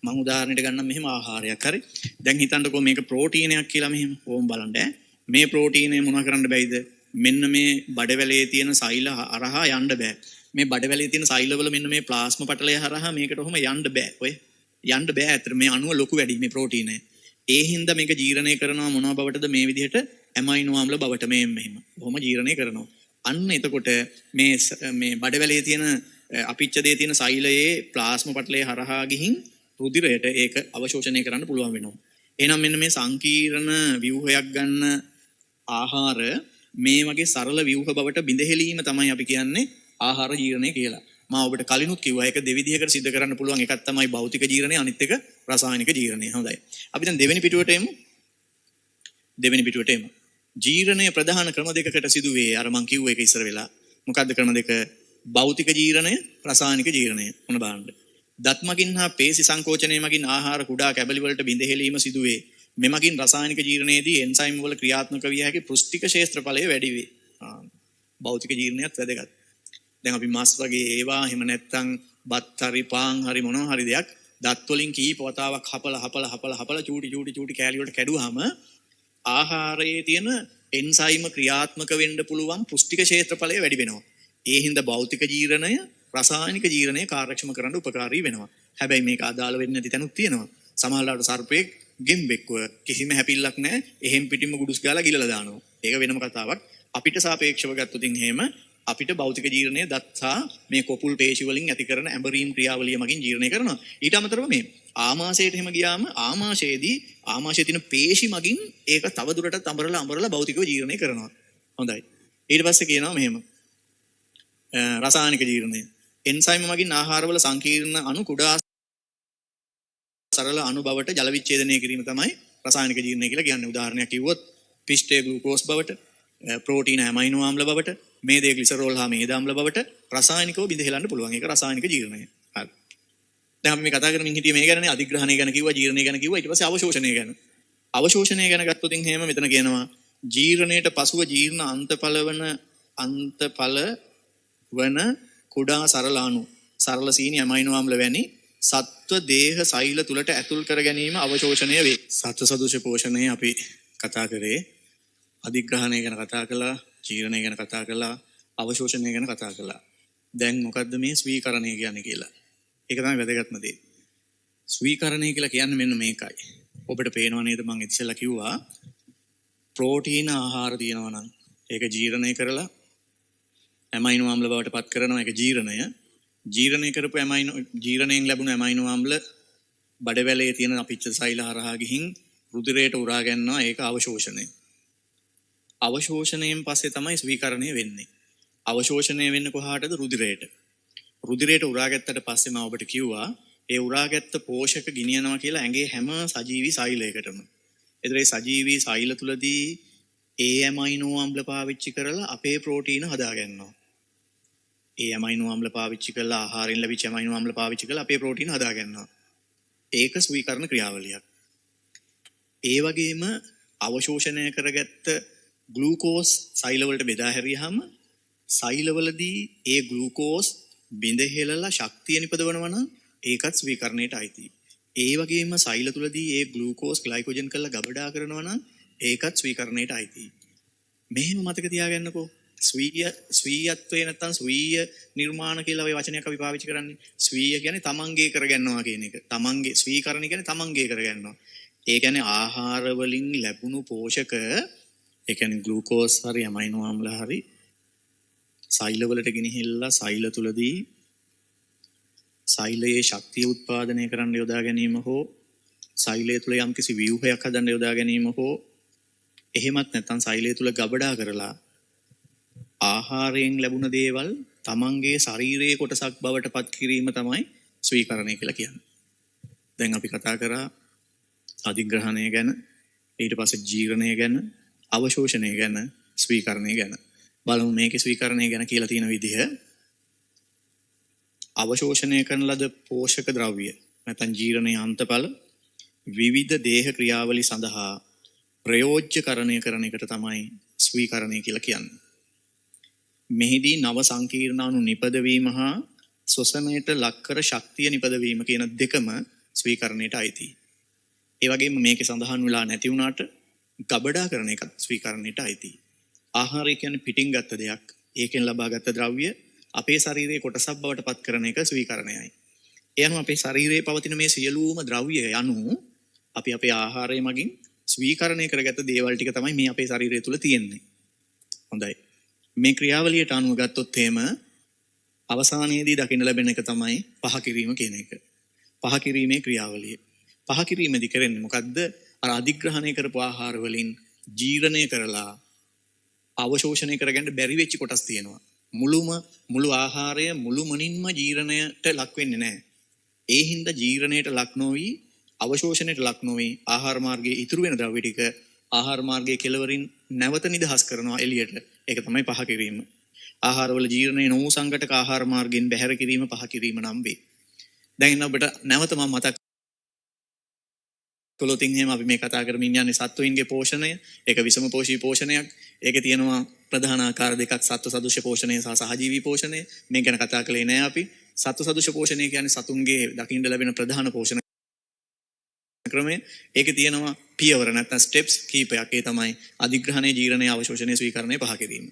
මම උදාහරණයක් ගන්නම් මෙහෙම ආහාරයක් හරි. දැන් හිතන්නකෝ මේක ප්‍රෝටීනයක් කියලා මෙහෙම. ඕම් බලන්න මේ ප්‍රෝටීනය මොනවා කරන්න බැයිද? මෙන්න මේ බඩවැලේ තියෙන සෛල හරහා යන්න බෑ. මේ බඩවැලේ තියෙන සෛලවල මෙන්න මේ ප්ලාස්ම පටලය හරහා මේකට ඔහොම යන්න බෑ. ඔය යන්න බෑ. ඇත්තට මේ අණුව ලොකු වැඩි මේ ප්‍රෝටීනය. ඒ හින්දා මේක ජීර්ණය කරනවා මොනවා බවටද මේ විදිහට ඇමයිනෝ ආම්ල බවට මේ මෙහෙම. ඔහොම ජීර්ණය කරනවා. අන්න එතකොට මේ බඩවැලේ තියෙන අපිච්චදේ තියෙන සෛලයේ ප්ලාස්ම පටලය හරහා ගිහින් රුධිරයට ඒක අවශෝෂණය කරන්න පුළුවන් වෙනවා. එහෙනම් මෙන්න මේ සංකීර්ණ ව්‍යුහයක් ගන්න ආහාර මේ වගේ සරල ව්‍යුහ බවට බිඳහෙලීම තමයි අපි කියන්නේ ආහාර ජීර්ණය කියලා. මම ඔබට කලිනුත් කිව්වා ඒක දෙවිධයකට සිද්ධ කරන්න පුළුවන්. එකක් තමයි භෞතික ජීර්ණය, අනිත් එක රසායනික ජීර්ණය. හොඳයි. අපි දැන් දෙවෙනි පිටුවට එමු. ජීර්ණය ප්‍රධාන ක්‍රම දෙකකට සිදුවේ. අර මං කිව්ව එක ඉස්සර වෙලා. මොකද්ද ක්‍රම දෙක? භෞතික ජීර්ණය, රසායනික ජීර්ණය. මොන බලන්න. දත් මගින් හා පේශි සංකෝචනය මගින් ආහාර කුඩා කැබලි වලට බිඳහෙලීම සිදුවේ. මෙමගින් රසායනික ජීර්ණයේදී එන්සයිම් වල ක්‍රියාත්මක විය හැකි පෘෂ්ටික ක්ෂේත්‍රඵලය වැඩි වේ. භෞතික ජීර්ණයත් වැදගත්. දැන් අපි මස් වගේ ඒවා එහෙම නැත්නම් බත් හරි පාන් හරි මොනවා හරි දෙයක් දත් වලින් කීප වතාවක් හපලා චූටි කෑලි වලට කැඩුවාම ආහාරයේ තියෙන එන්සයිම ක්‍රියාත්මක වෙන්න පුළුවන් පෘෂ්ටික ක්ෂේත්‍රඵලය වැඩි වෙනවා. ඒ හින්දා භෞතික ජීර්ණය රසායනික ජීර්ණය කාර්යක්ෂම කරන්න උපකාරී වෙනවා. හැබැයි මේක අදාළ වෙන්නේ නැති තැනුත් තියෙනවා. සමහරවිට සර්පෙක් ගෙම්බෙක්ව කිසිම හැපිල්ලක් නැහැ. එහෙම් පිටින්ම ගුඩුස් ගාලා ගිලලා දානවා. ඒක වෙනම කතාවක්. අපිට සාපේක්ෂව ගත්තොත් එහෙම අපිට භෞතික ජීර්ණය දත්තා මේ කොපුල් පේශි වලින් ඇති කරන ඇඹරීම් ක්‍රියාවලිය මගින් ජීර්ණය කරනවා. ඊට අමතරව මේ ආමාශයට එහෙම ගියාම ආමාශයේ තියෙන පේශි මගින් ඒක තව දුරටත් අඹරලා භෞතිකව ජීර්ණය කරනවා. හොඳයි. ඊට පස්සේ කියනවා මෙහෙම රසායනික ජීර්ණය. එන්සයිම් මගින් ආහාරවල සංකීර්ණ අණු කුඩා සරල අණු බවට ජල විච්ඡේදනය කිරීම තමයි රසායනික ජීර්ණය කියලා කියන්නේ. උදාහරණයක් කිව්වොත් පිෂ්ඨය ග්ලූකෝස් බවට, ප්‍රෝටීන ඇමයිනෝ ආම්ල බවට, මේදේ ග්ලිසරෝල් හා මේද ආම්ල බවට රසායනිකව බිඳහෙලන්න පුළුවන්. ඒක රසායනික ජීර්ණය. හරි. දැන් අපි මේ කතා කරමින් හිටියේ මේ ගැනනේ. අධිග්‍රහණය ගැන කිව්වා, ජීර්ණය ගැන කිව්වා, ඊට පස්සේ අවශෝෂණය ගැන. අවශෝෂණය ගැන ගත්තොත් එහෙම මෙතන කියනවා ජීර්ණයට පසුව ජීර්ණ අන්තඵල වන කුඩා සරල අණු සරල සීනි ඇමයිනෝ ආම්ල වැනි සත්ව දේහ සෛල තුලට ඇතුල් කර ගැනීම අවශෝෂණය වේ. සත්ව සදෘශ පෝෂණය අපි කතා කරේ. අධිග්‍රහණය ගැන කතා කළා, ජීර්ණය ගැන කතා කළා, අවශෝෂණය ගැන කතා කළා. දැන් මොකද්ද මේ ස්වීකරණය කියන්නේ කියලා? ඒක තමයි වැදගත්ම දේ. ස්වීකරණය කියලා කියන්නේ මෙන්න මේකයි. ඔබට පේනව නේද මම ඉතිසලා කිව්වා ප්‍රෝටීන ආහාර තියෙනවා නම් ඒක ජීර්ණය කරලා ඇමයිනෝ ආම්ල බවට පත් කරනවා. ඒක ජීර්ණය කරපු ජීර්ණයෙන් ලැබුණු ඇමයිනෝ ආම්ල බඩවැලේ තියෙන අපිච්ච සෛල හරහා ගිහින් රුධිරයට උරා ගන්නවා. ඒක අවශෝෂණය. අවශෝෂණයෙන් පස්සේ තමයි ස්වීකරණය වෙන්නේ. අවශෝෂණය වෙන්නේ කොහාටද? රුධිරයට. රුධිරයට උරාගත්තට පස්සේ මම ඔබට කිව්වා ඒ උරාගත්ත පෝෂක ගිනියනවා කියලා ඇඟේ හැම සජීවී සෛලයකටම. ඒතර ඒ සජීවී සෛල තුලදී ඒ ඇමයිනෝ ආම්ල පාවිච්චි කරලා අපේ ප්‍රෝටීන හදා ගන්නවා. ඒ ඇමයිනෝ ආම්ල පාවිච්චි කරලා ආහාරයෙන් ලැබිච්ච ඇමයිනෝ ආම්ල පාවිච්චි කරලා අපේ ප්‍රෝටීන හදා ගන්නවා. ඒක ස්වීකරණ ක්‍රියාවලියක්. ඒ වගේම අවශෝෂණය කරගත්ත ග්ලූකෝස් සෛලවලට බෙදා හැරියාම සෛලවලදී ඒ ග්ලූකෝස් බිඳහෙලලා ශක්තිය නිපදවනවා නම් ඒකත් ස්වීකරණයට අයිතියි. ඒ වගේම සෛල තුලදී ඒ ග්ලූකෝස් ග්ලයිකෝජන් කරලා ගබඩා කරනවා නම් ඒකත් ස්වීකරණයට අයිතියි. මෙහෙම මතක තියාගන්නකෝ. ස්වීයත්වය නැත්තම් ස්වීය නිර්මාණ කියලා ওই වචනයක් අපි පාවිච්චි කරන්නේ. ස්වීය කියන්නේ තමන්ගේ කරගන්නවා කියන එක. තමන්ගේ ස්වීකරණ කියන්නේ තමන්ගේ කරගන්නවා. ඒ කියන්නේ ආහාර වලින් ලැබුණු පෝෂක ඒ කියන්නේ ග්ලූකෝස් හරි ඇමයිනෝ ආම්ල හරි සෛල වලට ගෙනහිල්ලා සෛල තුලදී සෛලයේ ශක්තිය උත්පාදනය කරන්න යොදා ගැනීම හෝ සෛලය තුල යම්කිසි ව්‍යුහයක් හදන්න යොදා ගැනීම හෝ එහෙමත් නැත්නම් සෛලය තුල ගබඩා කරලා ආහාරයෙන් ලැබුණ දේවල් තමන්ගේ ශරීරයේ කොටසක් බවට පත් කිරීම තමයි ස්වීකරණය කියලා කියන්නේ. දැන් අපි කතා කරා අධිග්‍රහණය ගැන, ඊට පස්සේ ජීර්ණය ගැන, අවශෝෂණය ගැන, ස්වීකරණය ගැන. බලමු මේකේ ස්වීකරණය ගැන කියලා තියෙන විදිහ. අවශෝෂණය කරන ලද පෝෂක ද්‍රව්‍ය නැත්නම් ජීර්ණයේ අන්තඵල විවිධ දේහ ක්‍රියාවලි සඳහා ප්‍රයෝජ්‍යකරණය කරන එකට තමයි ස්වීකරණය කියලා කියන්නේ. මෙහිදී නව සංකීර්ණාණු නිපදවීම හා ශ්වසනයට ලක්කර ශක්තිය නිපදවීම කියන දෙකම ස්වීකරණයට අයිතියි. ඒ වගේම මේකේ සඳහන් වෙලා නැති වුණාට ගබඩා කරන එකත් ස්වීකරණයට අයිතියි. ආහාරය කියන්නේ පිටින් ගත්ත දෙයක්. ඒකෙන් ලබාගත් ද්‍රව්‍ය අපේ ශරීරයේ කොටසක් බවට පත් කරන එක ස්වීකරණයයි. ඒ අනුව අපේ ශරීරයේ පවතින මේ සියලුම ද්‍රව්‍ය යනු අපි අපේ ආහාරය මගින් ස්වීකරණය කරගත්ත දේවල් ටික තමයි මේ අපේ ශරීරය තුල තියෙන්නේ. හොඳයි. මේ ක්‍රියාවලියට අනුව ගත්තොත් එහෙම අවසානයේදී දකින්න ලැබෙන එක තමයි පහ කිරීම කියන එක. පහ කිරීමේ ක්‍රියාවලිය. පහ කිරීමේදී කරන්නේ මොකද්ද? අර අධිග්‍රහණය කරපු ආහාර වලින් ජීර්ණය කරලා අවශෝෂණය කරගන්න බැරි වෙච්ච කොටස් තියෙනවා. මුළු ආහාරය මුළුමනින්ම ජීර්ණයට ලක් වෙන්නේ නැහැ. ඒ හින්දා ජීර්ණයට ලක් නොවි අවශෝෂණයට ලක් නොවි ආහාර මාර්ගයේ ඉතුරු වෙන ද්‍රව්‍ය ටික ආහාර මාර්ගයේ කෙලවරින් නැවත නිදහස් කරනවා එළියට. ඒක තමයි පහ කිරීම. ආහාරවල ජීර්ණය නොවු සංඝටක ආහාර මාර්ගයෙන් බැහැර කිරීම පහ කිරීම නම් වේ. දැන් ඔබට නැවත මම මතක් කළොතින් එහෙම අපි මේ කතා කරමින් යන්නේ සත්වයින්ගේ පෝෂණය. ඒක විෂම පෝෂී පෝෂණයක්. ඒකේ තියෙනවා ප්‍රධාන ආකාර දෙකක් සත්ව සදෘශ්‍ය පෝෂණය සහ සහජීවී පෝෂණය. මේ ගැන කතා කළේ නෑ අපි. සත්ව සදෘශ්‍ය පෝෂණය කියන්නේ සතුන්ගේ දකින්න ලැබෙන ප්‍රධාන පෝෂණ ක්‍රමය. ඒකේ තියෙනවා පියවර නැත්නම් ස්ටෙප්ස් කීපයක්. ඒ තමයි අධිග්‍රහණය, ජීර්ණය, අවශෝෂණය, ස්වීකරණය පහ කිරීම.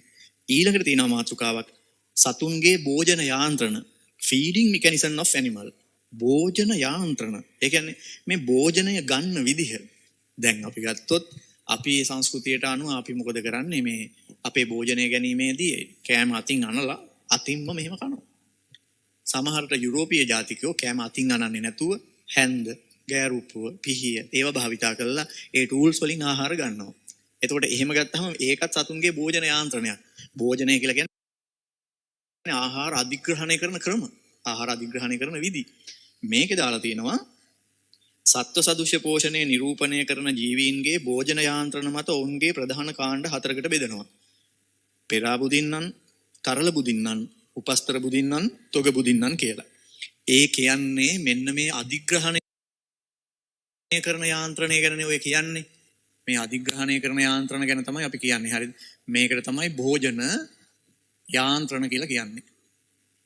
ඊළඟට තියෙනවා මාතෘකාවක් සතුන්ගේ භෝජන යාන්ත්‍රණ feeding mechanism of animal. භෝජන යාන්ත්‍රණ. ඒ කියන්නේ මේ භෝජනය ගන්න විදිහ. දැන් අපි ගත්තොත් අපි සංස්කෘතියට අනුව අපි මොකද කරන්නේ මේ අපේ භෝජනය ගැනීමේදී කෑම අතින් අනලා අතින්ම මෙහෙම කනවා. සමහරට යුරෝපීය ජාතිකයෝ කෑම අතින් අනන්නේ නැතුව හැන්ද, ගෑරුප්පුව, පිහිය ඒවා භාවිතා කරලා ඒ ටූල්ස් වලින් ආහාර ගන්නවා. එතකොට එහෙම ගත්තහම ඒකත් සතුන්ගේ භෝජන යාන්ත්‍රණයක්. භෝජනය කියලා කියන්නේ ආහාර අධිග්‍රහණය කරන ක්‍රම. ආහාර අධිග්‍රහණය කරන විදි. මේකේ දාලා තියෙනවා සත්ව සදෘශ්‍ය පෝෂණය නිරූපණය කරන ජීවීන්ගේ භෝජන යාන්ත්‍රණ මත ඔවුන්ගේ ප්‍රධාන කාණ්ඩ හතරකට බෙදනවා. පෙරා බුදින්නන්, තරල බුදින්නන්, උපස්තර බුදින්නන්, තොග බුදින්නන් කියලා. ඒ කියන්නේ මෙන්න මේ අධිග්‍රහණය කරන යාන්ත්‍රණය ගැනනේ ඔය කියන්නේ. මේ අධිග්‍රහණය කරන යාන්ත්‍රණ ගැන තමයි අපි කියන්නේ. හරිද? මේකට තමයි භෝජන යාන්ත්‍රණ කියලා කියන්නේ.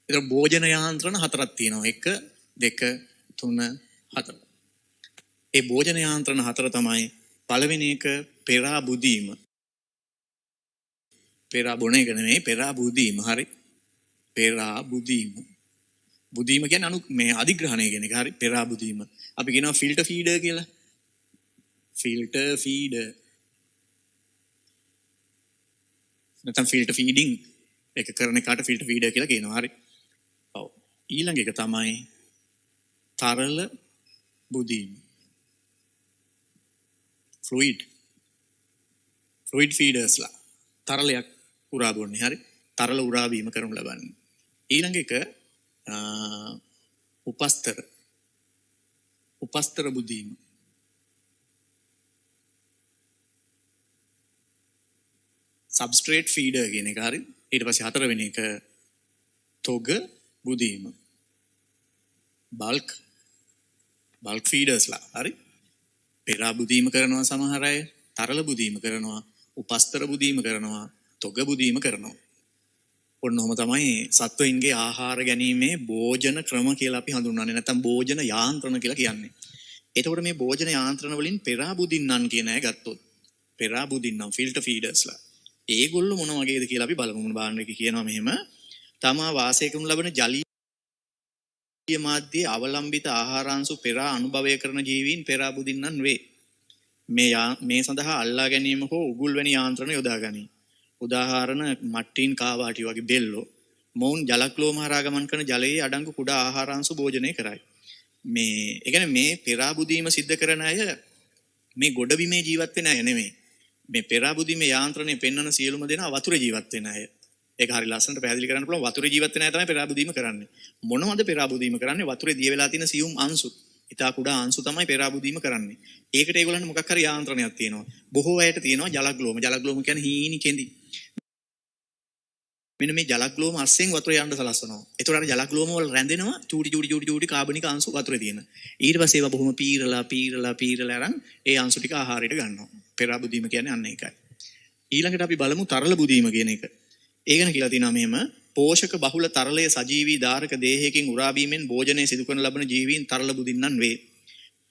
ඒතර භෝජන යාන්ත්‍රණ හතරක් තියෙනවා. 1 2 3 4. ඒ භෝජන යාන්ත්‍රණ හතර තමයි පළවෙනි එක පෙරා බුදීම. පෙරා බොන එක නෙමෙයි පෙරා බුදීම. හරි? පෙරා බුදීම. බුදීම කියන්නේ මේ අධිග්‍රහණය කියන එක. හරි? පෙරා බුදීම. අපි කියනවා ෆිල්ටර් ෆීඩර් කියලා. ෆිල්ටර් ෆීඩර්. නැත්නම් ෆිල්ටර් ෆීඩින් එක කරන එකට ෆිල්ටර් ෆීඩර් කියලා කියනවා. හරි? ඔව්. ඊළඟ එක තමයි තරල බුදීම. ෆ්ලුයිඩ් ෆීඩර්ස්ලා තරලයක් උරා බොන්නේ. හරි? තරල උරා බීම කරනු ලබන්නේ. ඊළඟ එක උපස්තර බුදීම. සබ්ස්ට්‍රේට් ෆීඩර් කියන එක. හරි? ඊට පස්සේ හතරවෙනි එක තොග බුදීම. බල්ක් ෆීඩර්ස්ලා. හරි? පෙරා බුදීම කරනවා සමහර අය, තරල බුදීම කරනවා, උපස්තර බුදීම කරනවා, තොග බුදීම කරනවා. ඔන්නෝම තමයි සත්වයින්ගේ ආහාර ගැනීමේ භෝජන ක්‍රම කියලා අපි හඳුන්වන්නේ. නැත්නම් භෝජන යාන්ත්‍රණ කියලා කියන්නේ. එතකොට මේ භෝජන යාන්ත්‍රණ වලින් පෙරා බුදින්නන් කියන අය ගත්තොත් පෙරා බුදින්නම් ෆිල්ටර් ෆීඩර්ස්ලා. ඒගොල්ලෝ මොන වගේද කියලා අපි බලමු. බාන්න එක කියනවා මෙහෙම. තමා වාසය කරනු ලබන ජලීය මාධ්‍යයේ අවලම්බිත ආහාරාංශු පෙරා අනුභවය කරන ජීවීන් පෙරා බුදින්නන් වේ. මේ සඳහා අල්ලා ගැනීම හෝ උගුල් වැනි යාන්ත්‍රණ යොදා ගනී. උදාහරණ මට්ටින් කාවාටි වගේ බෙල්ලෝ මොවුන් ජලක්ලෝම හරහා ගමන් කරන ජලයේ අඩංගු කුඩා ආහාරාංශු භෝජනය කරයි. ඒ කියන්නේ මේ පෙරා බුදීම සිද්ධ කරන අය මේ ගොඩබිමේ ජීවත් වෙන අය නෙමෙයි. මේ පෙරා බුදීමේ යාන්ත්‍රණය පෙන්වන සියලුම දෙනා වතුරේ ජීවත් වෙන අය. ඒක හරි ලස්සනට පැහැදිලි කරන්න පුළුවන්. වතුරේ ජීවත් වෙන අය තමයි පෙරා බුදීම කරන්නේ. මොනවද පෙරා බුදීම කරන්නේ? වතුරේ දිය වෙලා තියෙන සියුම් අංශු. ඉතා කුඩා අංශු තමයි පෙරා බුදීම කරන්නේ. ඒකට ඒගොල්ලන්ට මොකක් හරි යාන්ත්‍රණයක් තියෙනවා. බොහෝ අයට තියෙනවා ජලග්ලෝම. ජලග්ලෝම කියන්නේ හීනි කෙඳි. මෙන්න මේ ජලග්ලෝම අස්සෙන් වතුර යන්න සලස්වනවා. ඒතකොට අර ජලග්ලෝම වල රැඳෙනවා චූටි කාබනික අංශු වතුරේ තියෙන. ඊට පස්සේ ඒවා බොහොම පීරලා අරන් ඒ අංශු ටික ආහාරයට ගන්නවා. පෙරබුදීම කියන්නේ අන්න ඒකයි. ඊළඟට අපි බලමු තරල බුදීම කියන එක. ඒ ගැන කියලා තියෙනවා මෙහෙම පෝෂක බහුල තරලය සජීවී ධාරක දේහයකින් උරා බීමෙන් භෝජනය සිදු කරන ලබන ජීවීන් තරල බුදින්නන් වේ.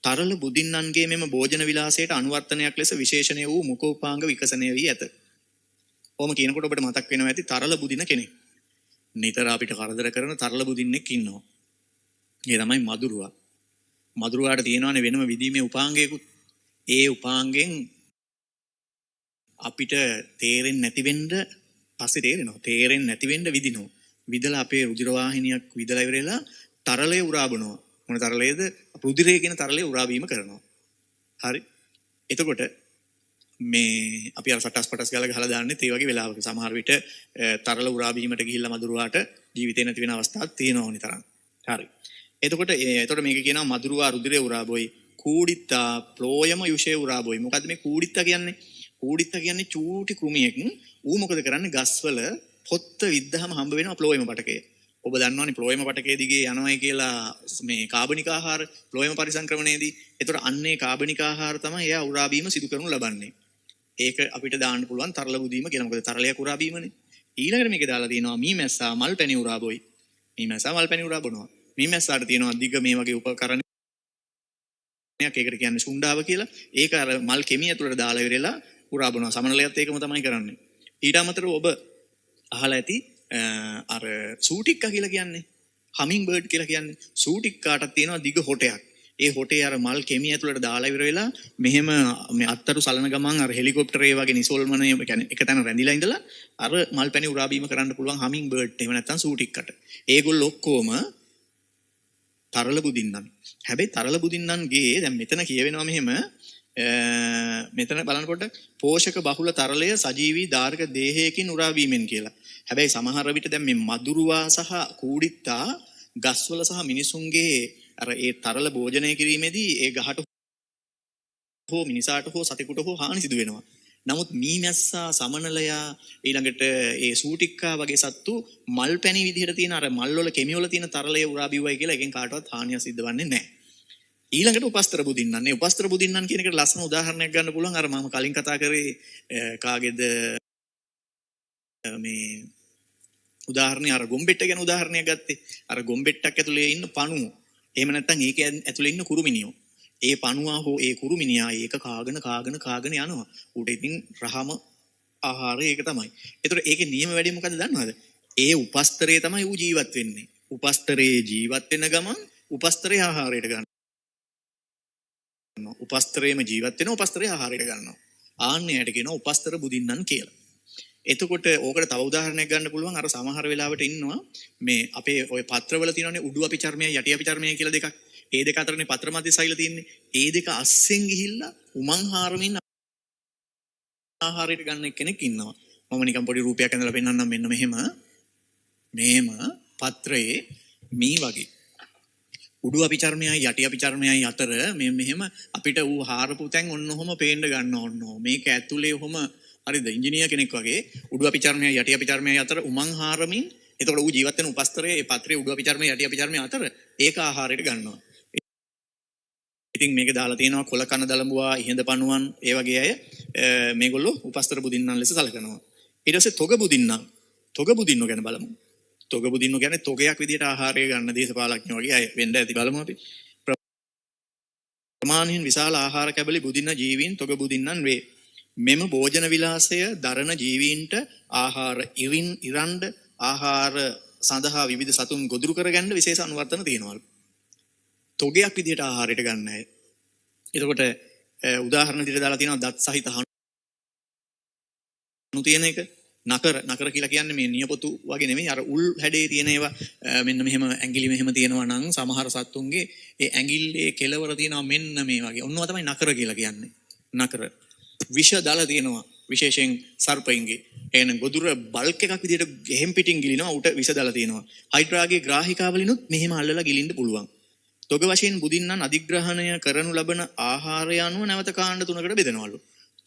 තරල බුදින්නන්ගේ මෙම භෝජන විලාසයට අනුවර්තනයක් ලෙස විශේෂණය වූ මුඛෝපාංග විකසනය වී ඇත. ඔහොම කියනකොට ඔබට මතක් වෙනවා ඇති තරල බුදින කෙනෙක්. නිතර අපිට කරදර කරන තරල බුදින්නෙක් ඉන්නවා. ඒ තමයි මදුරුවා. මදුරුවාට තියෙනවානේ වෙනම විදීමේ උපාංගයකුත්. ඒ උපාංගෙන් අපිට තේරෙන්නේ නැති වෙන්න පස්සේ තේරෙනවා. තේරෙන්නේ නැති වෙන්න විදිනවා. විදලා අපේ රුධිර වාහිනියක් විදලා ඉවරලා තරලය උරා බනවා. මොන තරලයේද? රුධිරය කියන තරලය උරා බීම කරනවා. හරි. එතකොට මේ අපි අර සටස් පටස් ගාලා ගහලා දාන්නෙත් ඒ වගේ වෙලාවක සමහර විට තරල උරා බීමට ගිහිල්ලා මදුරුවාට ජීවිතේ නැති වෙන අවස්ථාවක් තියෙනවා ඕනි තරම්. හරි. එතකොට මේක කියනවා මදුරුවා රුධිරය උරා බොයි කූඩිත්තා ප්ලෝයම යුෂේ උරා බොයි. මොකද්ද මේ කූඩිත්තා කියන්නේ? කූඩිත්තා කියන්නේ චූටි කෘමියෙක්. ඌ මොකද කරන්නේ? ගස්වල පොත්ත විද්දාම හම්බ වෙනවා ප්ලෝයම පටකේ. ඔබ දන්නවනේ ප්ලෝයම පටකේ දිගේ යනවායි කියලා මේ කාබනික ආහාර ප්ලෝයම පරිසංක්‍රමණයේදී. ඒතකොට අන්නේ කාබනික ආහාර තමයි එයා උරා බීම සිදු කරනු ලබන්නේ. ඒක අපිට දාන්න පුළුවන් තරල බුදීම කියලා. මොකද තරලයක් උරා බීමනේ. ඊළඟට මේකේ දාලා තියෙනවා මීමැස්සා මල් පැණි උරා බොයි. මීමැස්සා මල් පැණි උරා බොනවා. මීමැස්සාට තියෙනවා දිග මේ වගේ උපකරණයක්. ඒකට කියන්නේ සුණ්ඩාව කියලා. ඒක අර මල් කෙමි ඇතුළට දාලා ඉවරලා උරා බොනවා. සමනලයත් ඒකම තමයි කරන්නේ. ඊට අමතරව ඔබ අහලා ඇති අර සූටික්කා කියලා කියන්නේ හමින් බර්ඩ් කියලා කියන්නේ සූටික්කාටත් තියෙනවා දිග හොටයක්. ඒ හොටේ අර මල් කෙමි ඇතුළට දාලා ඉවර වෙලා මෙහෙම මේ අත්තරු සලන ගමන් අර හෙලිකොප්ටරේ වගේ නිසල්මනේ කියන්නේ එක තැන රැඳිලා ඉඳලා අර මල් පැණි උරා බීම කරන්න පුළුවන් හමින් බර්ඩ් එහෙම නැත්නම් සූටික්කට. ඒගොල්ලෝ ඔක්කොම තරල බුදින්නන්. හැබැයි තරල බුදින්නන්ගේ දැන් මෙතන කියවෙනවා මෙහෙම මෙතන බලනකොට පෝෂක බහුල තරලය සජීවී ධාරක දේහයකින් උරා බීමෙන් කියලා. හැබැයි සමහර විට දැන් මේ මදුරුවා සහ කූඩිත්තා ගස්වල සහ මිනිසුන්ගේ අර ඒ තරල භෝජනය කිරීමේදී ඒ ගහට හෝ මිනිසාට හෝ සතෙකුට හෝ හානි සිදු වෙනවා. නමුත් මීමැස්සා සමනලයා ඊළඟට ඒ සූටික්කා වගේ සත්තු මල් පැණි විදිහට තියෙන අර මල් වල කෙමි වල තියෙන තරලය උරා බිව්වයි කියලා එකෙන් කාටවත් හානියක් සිද්ධ වෙන්නේ නැහැ. ඊළඟට උපස්තර බුදින්නන්. මේ උපස්තර බුදින්නන් කියන එකට ලස්සන උදාහරණයක් ගන්න පුළුවන්. අර මම කලින් කතා කරේ කාගේද මේ උදාහරණේ අර ගොම්බෙට්ට ගැන උදාහරණයක් ගත්තේ. අර ගොම්බෙට්ටක් ඇතුලේ ඉන්න පණුව. එහෙම නැත්නම් ඒක ඇතුලේ ඉන්න කුරුමිනියෝ. ඒ පණුවා හෝ ඒ කුරුමිනියා ඒක කාගෙන යනවා. ඌට ඉතින් රහම ආහාරය ඒක තමයි. ඒතර ඒකේ නියම වැඩේ මොකද්ද දන්නවද? ඒ උපස්තරයේ තමයි ඌ ජීවත් වෙන්නේ. උපස්තරයේ ජීවත් වෙන ගමන් උපස්තරයේ ආහාරයට ගන්නවා. උපස්තරයේම ජීවත් වෙන උපස්තරයේ ආහාරයට ගන්නවා. ආන්නයට කියනවා උපස්තර බුදින්නන් කියලා. එතකොට ඕකට තව උදාහරණයක් ගන්න පුළුවන්. අර සමහර වෙලාවට ඉන්නවා මේ අපේ ওই පත්‍රවල තියෙනවානේ උඩු අපි චර්මයයි යටි අපි චර්මයයි කියලා දෙකක්. ඒ දෙක අතරනේ පත්‍ර මැද සෛල තියෙන්නේ. ඒ දෙක අස්සෙන් ගිහිල්ලා උමං හාරමින් ආහාරයට ගන්න කෙනෙක් ඉන්නවා. මම නිකන් පොඩි රූපයක් ඇඳලා පෙන්නන්නම් මෙන්න මෙහෙම පත්‍රයේ මේ වගේ උඩු අපි චර්මයයි යටි අපි චර්මයයි අතර මෙහෙම අපිට ඌ හාරපු තැන් ඔන්න ඔහම පේන්න ගන්න ඕන. මේක ඇතුලේ ඔහම හරිද ඉංජිනේර කෙනෙක් වගේ උඩු අපි චර්මයයි යටි අපි චර්මයයි අතර උමං හාරමින් එතකොට ඌ ජීවත් වෙන උපස්තරයේ ඒ පත්‍රයේ උඩු අපි චර්මයයි යටි අපි චර්මයයි අතර ඒක ආහාරයට ගන්නවා. ඉතින් මේක දාලා තියෙනවා කොළ කන දලඹුවා ඉහෙඳ පණුවන් ඒ වගේ අය මේගොල්ලෝ උපස්තර බුදින්නන් ලෙස සලකනවා. ඊට පස්සේ තොග බුදින්නෝ ගැන බලමු. තොග බුදින්නෝ කියන්නේ තොගයක් විදිහට ආහාරය ගන්න දේශපාලඥයෝ වගේ අය වෙන්න ඇති බලමු අපි. ප්‍රමාණයෙන් විශාල ආහාර කැබලි බුදින්න ජීවීන් තොග බුදින්නන් වේ. මෙම භෝජන විලාසය දරන ජීවීන්ට ආහාර ඉරණ්ඩ ආහාර සඳහා විවිධ සතුන් ගොදුරු කරගන්න විශේෂ අනුවර්තන තියෙනවලු. තොගයක් විදිහට ආහාරයට ගන්න අය. එතකොට උදාහරණ විදිහට දාලා තියෙනවා දත් සහිත හනු තියෙන එක. නකර කියලා කියන්නේ මේ නියපොතු වගේ නෙමෙයි අර උල් හැඩේ තියෙන ඒවා මෙන්න මෙහෙම ඇඟිලි මෙහෙම තියෙනවා නම් සමහර සත්තුන්ගේ ඒ ඇඟිල්ලේ කෙලවර තියෙනවා මෙන්න මේ වගේ. ඔන්නවා තමයි නකර කියලා කියන්නේ. නකර. විෂ දල තියෙනවා විශේෂයෙන් සර්පයින්ගේ. එන ගොදුර බල්ක් එකක් විදිහට ගෙහෙම් පිටින් ගිලිනවා උට විෂ දල තියෙනවා. හයිඩ්‍රාගේ ග්‍රාහිකාවලිනුත් මෙහෙම අල්ලලා ගිලින්න පුළුවන්. තොග වශයෙන් බුදින්නන් අධිග්‍රහණය කරනු ලබන ආහාරය අනුව නැවත කාණ්ඩ තුනකට බෙදනවලු.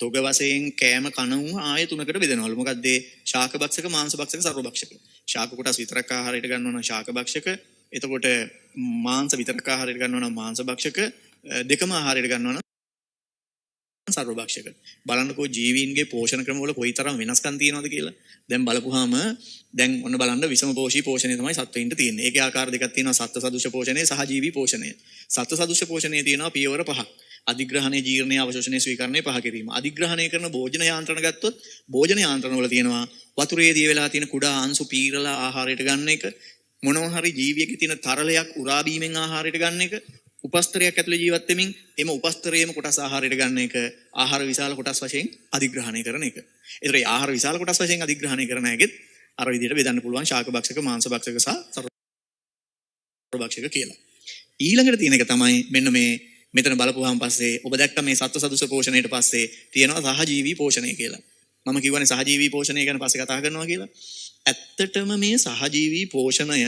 තොග වශයෙන් කෑම කනුව ආය තුනකට බෙදනවලු. මොකක්ද ඒ? ශාක භක්ෂක, මාංශ භක්ෂක, සර්ව භක්ෂක. ශාක කොටස් විතරක් ආහාරයට ගන්නවා නම් ශාක භක්ෂක. එතකොට මාංශ විතරක් ආහාරයට ගන්නවා නම් මාංශ භක්ෂක. දෙකම ආහාරයට ගන්නවා නම් සර්ව භක්ෂක. බලන්නකෝ ජීවීන්ගේ පෝෂණ ක්‍රම වල කොයිතරම් වෙනස්කම් තියෙනවද කියලා. දැන් බලපුවාම දැන් ඔන්න බලන්න විෂම පෝෂී පෝෂණය තමයි සත්වයින්ට තියෙන්නේ. ඒකේ ආකාර දෙකක් තියෙනවා. සත්ත්ව සදෘශ පෝෂණය සහ ජීවී පෝෂණය. සත්ත්ව සදෘශ පෝෂණයේ තියෙනවා පියවර පහක්. අධිග්‍රහණය, ජීර්ණය, අවශෝෂණය, ස්වීකරණය පහ කිරීම. අධිග්‍රහණය කරන භෝජන යාන්ත්‍රණ ගත්තොත් භෝජන යාන්ත්‍රණ වල තියෙනවා වතුරේදී වෙලා තියෙන කුඩා අංශු පීරලා ආහාරයට ගන්න එක, මොනවා හරි ජීවියෙක තියෙන තරලයක් උරා බීමෙන් ආහාරයට ගන්න එක, උපස්තරයක් ඇතුළේ ජීවත් වෙමින් එම උපස්තරයේම කොටස් ආහාරයට ගන්න එක, ආහාර විශාල කොටස් වශයෙන් අධිග්‍රහණය කරන එක. ඒතර ඒ ආහාර විශාල කොටස් වශයෙන් අධිග්‍රහණය කරන එකෙත් අර විදිහට බෙදන්න පුළුවන් ශාක භක්ෂක, මාංශ භක්ෂක සහ සර්ව භක්ෂක කියලා. ඊළඟට තියෙන එක තමයි මෙන්න මේ මෙතන බලපුවාම පස්සේ ඔබ දැක්ක මේ සත්ව සදෘශ පෝෂණයට පස්සේ තියෙනවා සහජීවී පෝෂණය කියලා. මම කියවනේ සහජීවී පෝෂණය ගැන පස්සේ කතා කරනවා කියලා. ඇත්තටම මේ සහජීවී පෝෂණය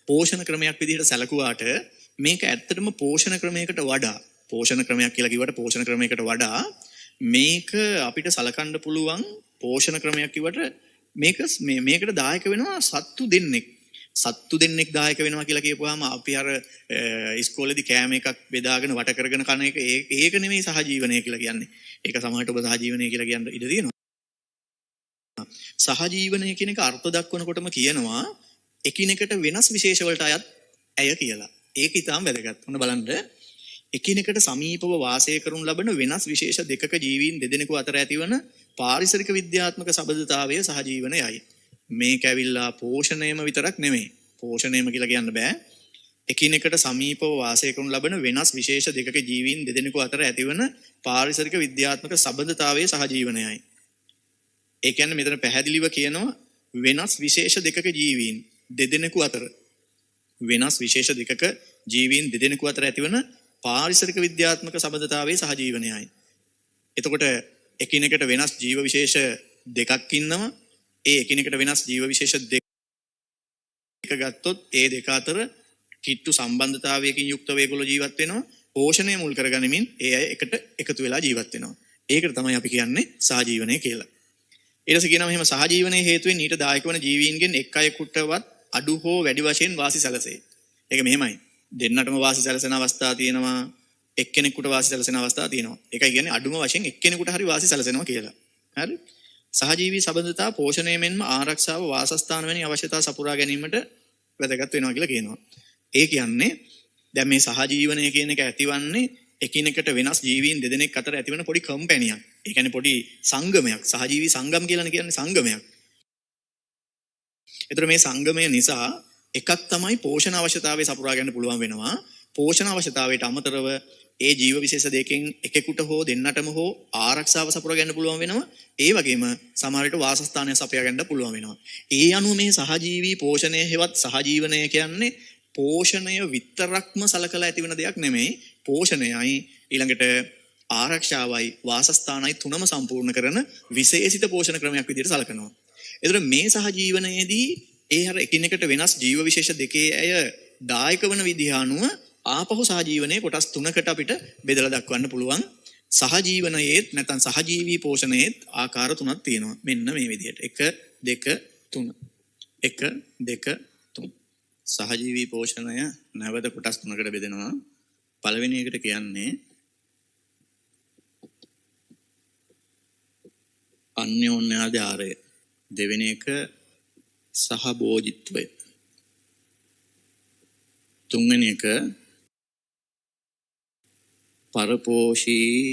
පෝෂණ ක්‍රමයක් විදිහට සැලකුවාට මේක ඇත්තටම පෝෂණ ක්‍රමයකට ක්‍රමයක් කියලා කිව්වට පෝෂණ ක්‍රමයකට වඩා මේක අපිට සලකන්න පුළුවන් පෝෂණ ක්‍රමයක් කිව්වට මේකට දායක වෙනවා සත්තු දෙන්නෙක් දායක වෙනවා කියලා කියපුවාම අපි අර ඉස්කෝලේදී කෑම එකක් බෙදාගෙන වට කරගෙන කන එක ඒක නෙමෙයි සහජීවනය කියලා කියන්නේ. ඒක සමහරට ඔබ සහජීවනය කියලා කියන්න ඉඩ තියෙනවා. සහජීවනය කියන එක අර්ථ දක්වනකොටම කියනවා එකිනෙකට වෙනස් විශේෂ වලට අයත් ඇය කියලා. ඒක ඉතාම වැදගත්. ඔන්න බලන්න. එකිනෙකට සමීපව වාසය කරනු ලබන වෙනස් විශේෂ දෙකක ජීවීන් දෙදෙනෙකු අතර ඇතිවන පාරිසරික විද්‍යාත්මක සබඳතාවය සහජීවනයයි. මේක ඇවිල්ලා පෝෂණයම විතරක් නෙමෙයි. පෝෂණයම කියලා කියන්න බෑ. එකිනෙකට සමීපව වාසය කරනු ලබන වෙනස් විශේෂ දෙකක ජීවීන් දෙදෙනෙකු අතර ඇතිවන පාරිසරික විද්‍යාත්මක සබඳතාවය සහජීවනයයි. ඒ කියන්නේ මෙතන පැහැදිලිව කියනවා වෙනස් විශේෂ දෙකක ජීවීන් දෙදෙනෙකු අතර වෙනස් විශේෂ දෙකක ජීවීන් දෙදෙනෙකු අතර ඇතිවන පාරිසරික විද්‍යාත්මක සබඳතාවයේ සහජීවනයයි. එතකොට එකිනෙකට වෙනස් ජීව විශේෂ දෙකක් ඉන්නවා. ඒ එකිනෙකට වෙනස් ජීව විශේෂ දෙක ගත්තොත් ඒ දෙක අතර කිට්ටු සම්බන්ධතාවයකින් යුක්තව ඒගොල්ලෝ ජීවත් වෙනවා. පෝෂණය මුල් කරගනිමින් ඒ අය එකට එකතු වෙලා ජීවත් වෙනවා. ඒකට තමයි අපි කියන්නේ සහජීවනය කියලා. ඊට පස්සේ කියනවා මෙහෙම සහජීවනයේ හේතුවෙන් ඊට දායක වන ජීවීන්ගෙන් එක් අයෙකුටවත් අඩු හෝ වැඩි වශයෙන් වාසි සැලසේ. ඒක මෙහෙමයි. දෙන්නටම වාසි සැලසෙන අවස්ථා තියෙනවා. එක්කෙනෙකුට වාසි සැලසෙන අවස්ථා තියෙනවා. ඒකයි කියන්නේ අඩුම වශයෙන් එක්කෙනෙකුට හරි වාසි සැලසෙනවා කියලා. හරි? සහජීවී සබඳතා පෝෂණය මෙන්ම ආරක්ෂාව වාසස්ථාන වැනි අවශ්‍යතා සපුරා ගැනීමට වැදගත් වෙනවා කියලා කියනවා. ඒ කියන්නේ දැන් මේ සහජීවනය කියන එක ඇතිවන්නේ එකිනෙකට වෙනස් ජීවීන් දෙදෙනෙක් අතර ඇතිවන පොඩි කම්පැනියක්. ඒ කියන්නේ පොඩි සංගමයක්. සහජීවී සංගම් කියලා කියන්නේ සංගමයක්. ඒතර මේ සංගමය නිසා එකක් තමයි පෝෂණ අවශ්‍යතාවය සපුරා ගන්න පුළුවන් වෙනවා. පෝෂණ අවශ්‍යතාවයට අමතරව ඒ ජීව විශේෂ දෙකෙන් එකෙකුට හෝ දෙන්නටම හෝ ආරක්ෂාව සපුරා ගන්න පුළුවන් වෙනවා. ඒ වගේම සමහර විට වාසස්ථානය සපයා ගන්න පුළුවන් වෙනවා. ඒ අනුව මේ සහජීවී පෝෂණය හෙවත් සහජීවනය කියන්නේ පෝෂණය විතරක්ම සලකලා ඇතිවන දෙයක් නෙමෙයි. පෝෂණයයි ඊළඟට ආරක්ෂාවයි වාසස්ථානයි තුනම සම්පූර්ණ කරන විශේෂිත පෝෂණ ක්‍රමයක් විදිහට සලකනවා. එතකොට මේ සහජීවනයේදී ඒ අර එකිනෙකට වෙනස් ජීව විශේෂ දෙකේ අය දායක වන විදිහ අනුව ආපහු සහජීවනයේ කොටස් තුනකට අපිට බෙදලා දක්වන්න පුළුවන්. සහජීවනයේත් නැත්නම් සහජීවී පෝෂණයේත් ආකාර තුනක් තියෙනවා. මෙන්න මේ විදිහට 1 2 3 1 2 3 සහජීවී පෝෂණය නැවත කොටස් තුනකට බෙදෙනවා. පළවෙනි එකට කියන්නේ අන්‍යෝන්‍යාධාරය. දෙවෙනි එක සහභෝජිත්වය. තුන්වෙනි එක පරපෝෂීතාවය.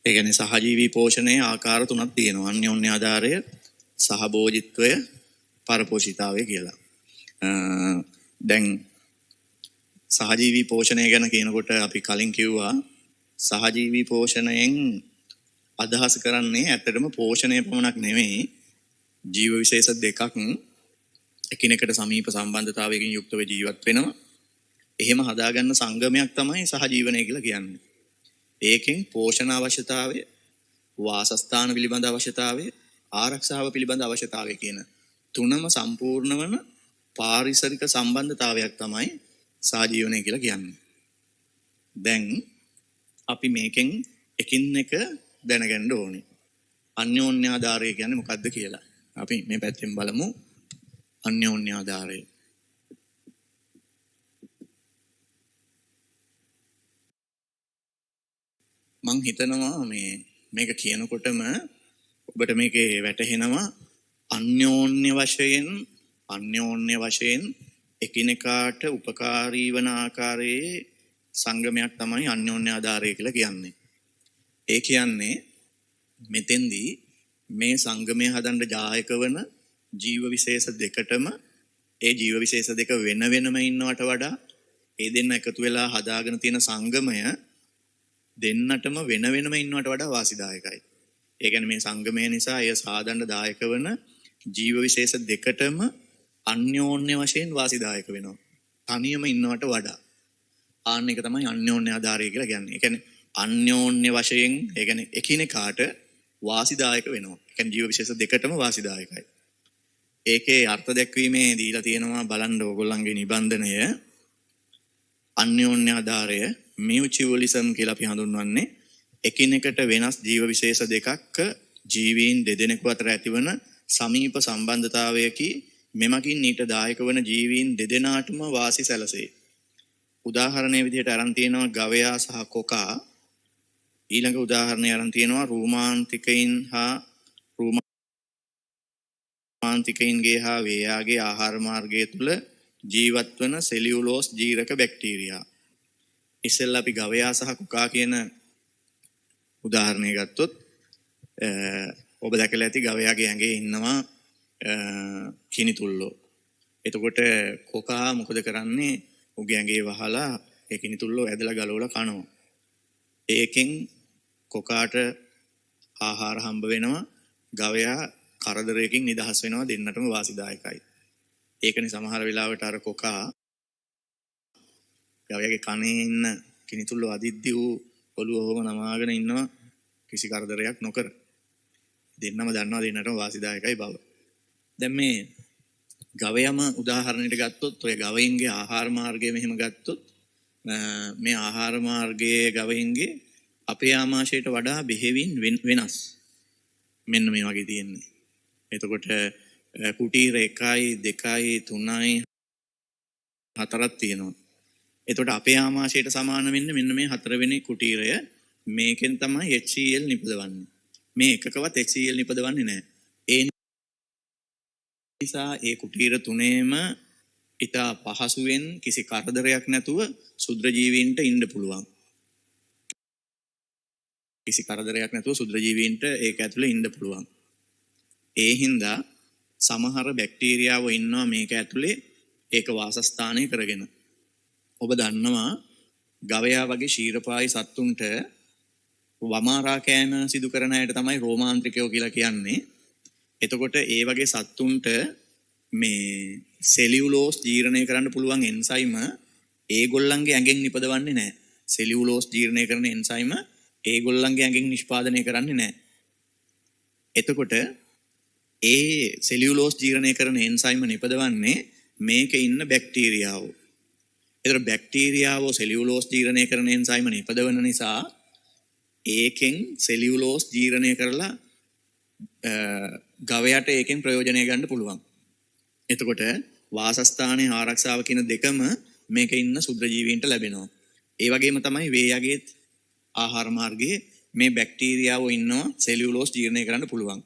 ඒ කියන්නේ සහජීවී පෝෂණයේ ආකාර තුනක් තියෙනවා. අන්‍යෝන්‍යාධාරය, සහභෝජිත්වය, පරපෝෂීතාවය කියලා. දැන් සහජීවී පෝෂණය ගැන කියනකොට අපි කලින් කිව්වා සහජීවී පෝෂණයෙන් අදහස් කරන්නේ ඇත්තටම පෝෂණය පමණක් නෙමෙයි, ජීව විශේෂ දෙකක් එකිනෙකට සමීප සම්බන්ධතාවයකින් යුක්තව ජීවත් වෙනවා. එහෙම හදාගන්න සංගමයක් තමයි සහජීවනය කියලා කියන්නේ. ඒකෙන් පෝෂණ අවශ්‍යතාවය, වාසස්ථාන පිළිබඳ අවශ්‍යතාවය, ආරක්ෂාව පිළිබඳ අවශ්‍යතාවය කියන තුනම සම්පූර්ණ වන පාරිසරික සම්බන්ධතාවයක් තමයි සහජීවනය කියලා කියන්නේ. දැන් අපි මේකෙන් එකින් එක දැනගන්න ඕනේ. අන්‍යෝන්‍යාධාරය කියන්නේ මොකක්ද කියලා. අපි මේ පැත්තෙන් බලමු. අන්‍යෝන්‍යාධාරය. මං හිතනවා මේක කියනකොටම ඔබට මේකේ වැටහෙනවා අන්‍යෝන්‍ය වශයෙන් එකිනෙකාට උපකාරී වන ආකාරයේ සංගමයක් තමයි අන්‍යෝන්‍යාධාරය කියලා කියන්නේ. ඒ කියන්නේ මෙතෙන්දී මේ සංගමය හදන්න ජායක වන ජීව විශේෂ දෙකටම ඒ ජීව විශේෂ දෙක වෙන වෙනම ඉන්නවට වඩා ඒ දෙන්න එකතු වෙලා හදාගෙන තියෙන සංගමය දෙන්නටම වෙන වෙනම ඉන්නවට වඩා වාසිදායකයි. ඒ කියන්නේ මේ සංගමය නිසා එය සාධන්න දායක වන ජීව විශේෂ දෙකටම අන්‍යෝන්‍ය වශයෙන් වාසිදායක වෙනවා. තනියම ඉන්නවට වඩා. ආන්න එක තමයි අන්‍යෝන්‍යාධාරය කියලා කියන්නේ. ඒ කියන්නේ අන්‍යෝන්‍ය වශයෙන් ඒ කියන්නේ එකිනෙකාට වාසිදායක වෙනවා. ඒ කියන්නේ ජීව විශේෂ දෙකටම වාසිදායකයි. ඒකේ අර්ථ දැක්වීමේ දීලා තියෙනවා බලන්න ඕගොල්ලන්ගේ නිබන්ධනය. අන්‍යෝන්‍යාධාරය මියුචුවලිසම් කියලා අපි හඳුන්වන්නේ එකිනෙකට වෙනස් ජීව විශේෂ දෙකක් ජීවීන් දෙදෙනෙකු අතර ඇතිවන සමීප සම්බන්ධතාවයකි. මෙමකින් ඊට දායක වන ජීවීන් දෙදෙනාටම වාසි සැලසේ. උදාහරණය විදිහට අරන් තියෙනවා ගවයා සහ කොකා. ඊළඟ උදාහරණය අරන් තියෙනවා රෝමාන්තිකයින්ගේ හා වේයාගේ ආහාර මාර්ගය තුල ජීවත් වන සෙලියුලෝස් ජීරක බැක්ටීරියා. ඉස්සෙල්ලා අපි ගවයා සහ කොකා කියන උදාහරණය ගත්තොත් ඔබ දැකලා ඇති ගවයාගේ ඇඟේ ඉන්නවා කිනිතුල්ලෝ. එතකොට කොකා මොකද කරන්නේ? උගේ ඇඟේ වහලා ඒ කිනිතුල්ලෝ ඇදලා ගලවලා කනවා. ඒකෙන් කොකාට ආහාර හම්බ වෙනවා. ගවයා කරදරයකින් නිදහස් වෙනවා. දෙන්නටම වාසිදායකයි. ඒකනේ සමහර වෙලාවට අර කොකා ගවයාගේ කනේ ඉන්න කිනිතුල්ලෝ අදිද්දි ඌ ඔළුව ඔහොම නමාගෙන ඉන්නවා කිසි කරදරයක් නොකර. දෙන්නම දන්නවා දෙන්නටම වාසිදායකයි බව. දැන් මේ ගවයම උදාහරණයට ගත්තොත් ඔය ගවයින්ගේ ආහාර මාර්ගය මෙහෙම ගත්තොත් මේ ආහාර මාර්ගයේ ගවයින්ගේ අපේ ආමාශයට වඩා බෙහෙවින් වෙනස්. මෙන්න මේ වගේ තියෙන්නේ. එතකොට කුටීර 1යි 2යි 3යි 4ක් තියෙනවා. එතකොට අපේ ආමාශයට සමාන වෙන්නේ මෙන්න මේ 4 වෙනි කුටීරය. මේකෙන් තමයි HCl නිපදවන්නේ. මේ එකකවත් HCl නිපදවන්නේ නැහැ. ඒ නිසා ඒ කුටීර තුනේම ඊට පහසුවෙන් කිසි කරදරයක් නැතුව ශුද්‍ර ජීවීන්ට ඉන්න පුළුවන්. කිසි කරදරයක් නැතුව ශුද්‍ර ජීවීන්ට ඒක ඇතුලේ ඉන්න පුළුවන්. ඒ හින්දා සමහර බැක්ටීරියාව ඉන්නවා මේක ඇතුලේ ඒක වාසස්ථානය කරගෙන. ඔබ දන්නවා ගවයා වගේ ශීරපායි සත්තුන්ට වමාරා කෑම සිදු කරන අයට තමයි රෝමාන්ත්‍රිකයෝ කියලා කියන්නේ. එතකොට ඒ වගේ සත්තුන්ට මේ සෙලියුලෝස් ජීර්ණය කරන්න පුළුවන් එන්සයිම ඒගොල්ලන්ගේ ඇඟෙන් නිපදවන්නේ නැහැ. සෙලියුලෝස් ජීර්ණය කරන එන්සයිම ඒගොල්ලන්ගේ ඇඟෙන් නිෂ්පාදනය කරන්නේ නැහැ. එතකොට ඒ සෙලියුලෝස් ජීර්ණය කරන එන්සයිම නිපදවන්නේ මේකේ ඉන්න බැක්ටීරියාව. ඒතර බැක්ටීරියාව සෙලියුලෝස් ජීර්ණය කරන එන්සයිම නිපදවන නිසා ඒකෙන් සෙලියුලෝස් ජීර්ණය කරලා ගවයාට ඒකෙන් ප්‍රයෝජනය ගන්න පුළුවන්. එතකොට වාසස්ථානයේ ආරක්ෂාව කියන දෙකම මේකේ ඉන්න ශුද්‍ර ජීවීන්ට ලැබෙනවා. ඒ වගේම තමයි වේයගේ ආහාර මාර්ගයේ මේ බැක්ටීරියාව ඉන්නවා සෙලියුලෝස් ජීර්ණය කරන්න පුළුවන්.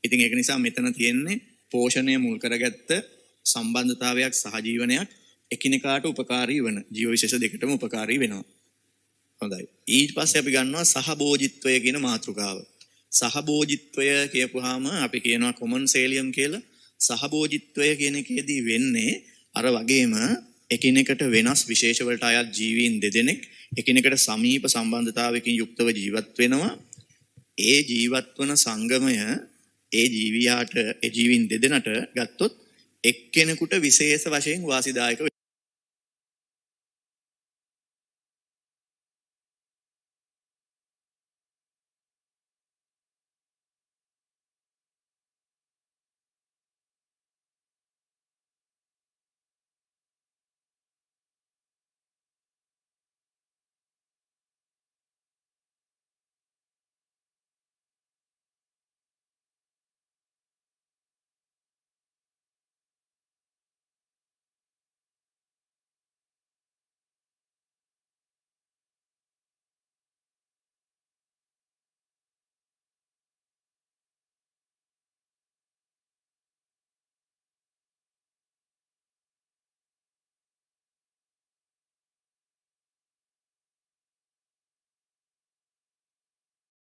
ඉතින් ඒක නිසා මෙතන තියෙන්නේ පෝෂණය මුල් කරගත්ත සම්බන්ධතාවයක් සහජීවනයක් එකිනෙකාට උපකාරී වන ජීව විශේෂ දෙකටම උපකාරී වෙනවා. හොඳයි. ඊට පස්සේ අපි ගන්නවා සහභෝජිත්වය කියන මාතෘකාව. සහභෝජිත්වය කියපුවාම අපි කියනවා කොමන්සේලියම් කියලා. සහභෝජිත්වය කියන එකේදී වෙන්නේ අර වගේම එකිනෙකට වෙනස් විශේෂ වලට අයත් ජීවීන් දෙදෙනෙක් එකිනෙකට සමීප සම්බන්ධතාවයකින් යුක්තව ජීවත් වෙනවා. ඒ ජීවත් වන සංගමය ඒ ජීවියාට ඒ ජීවීන් දෙදෙනාට ගත්තොත් එක්කෙනෙකුට විශේෂ වශයෙන් වාසිදායක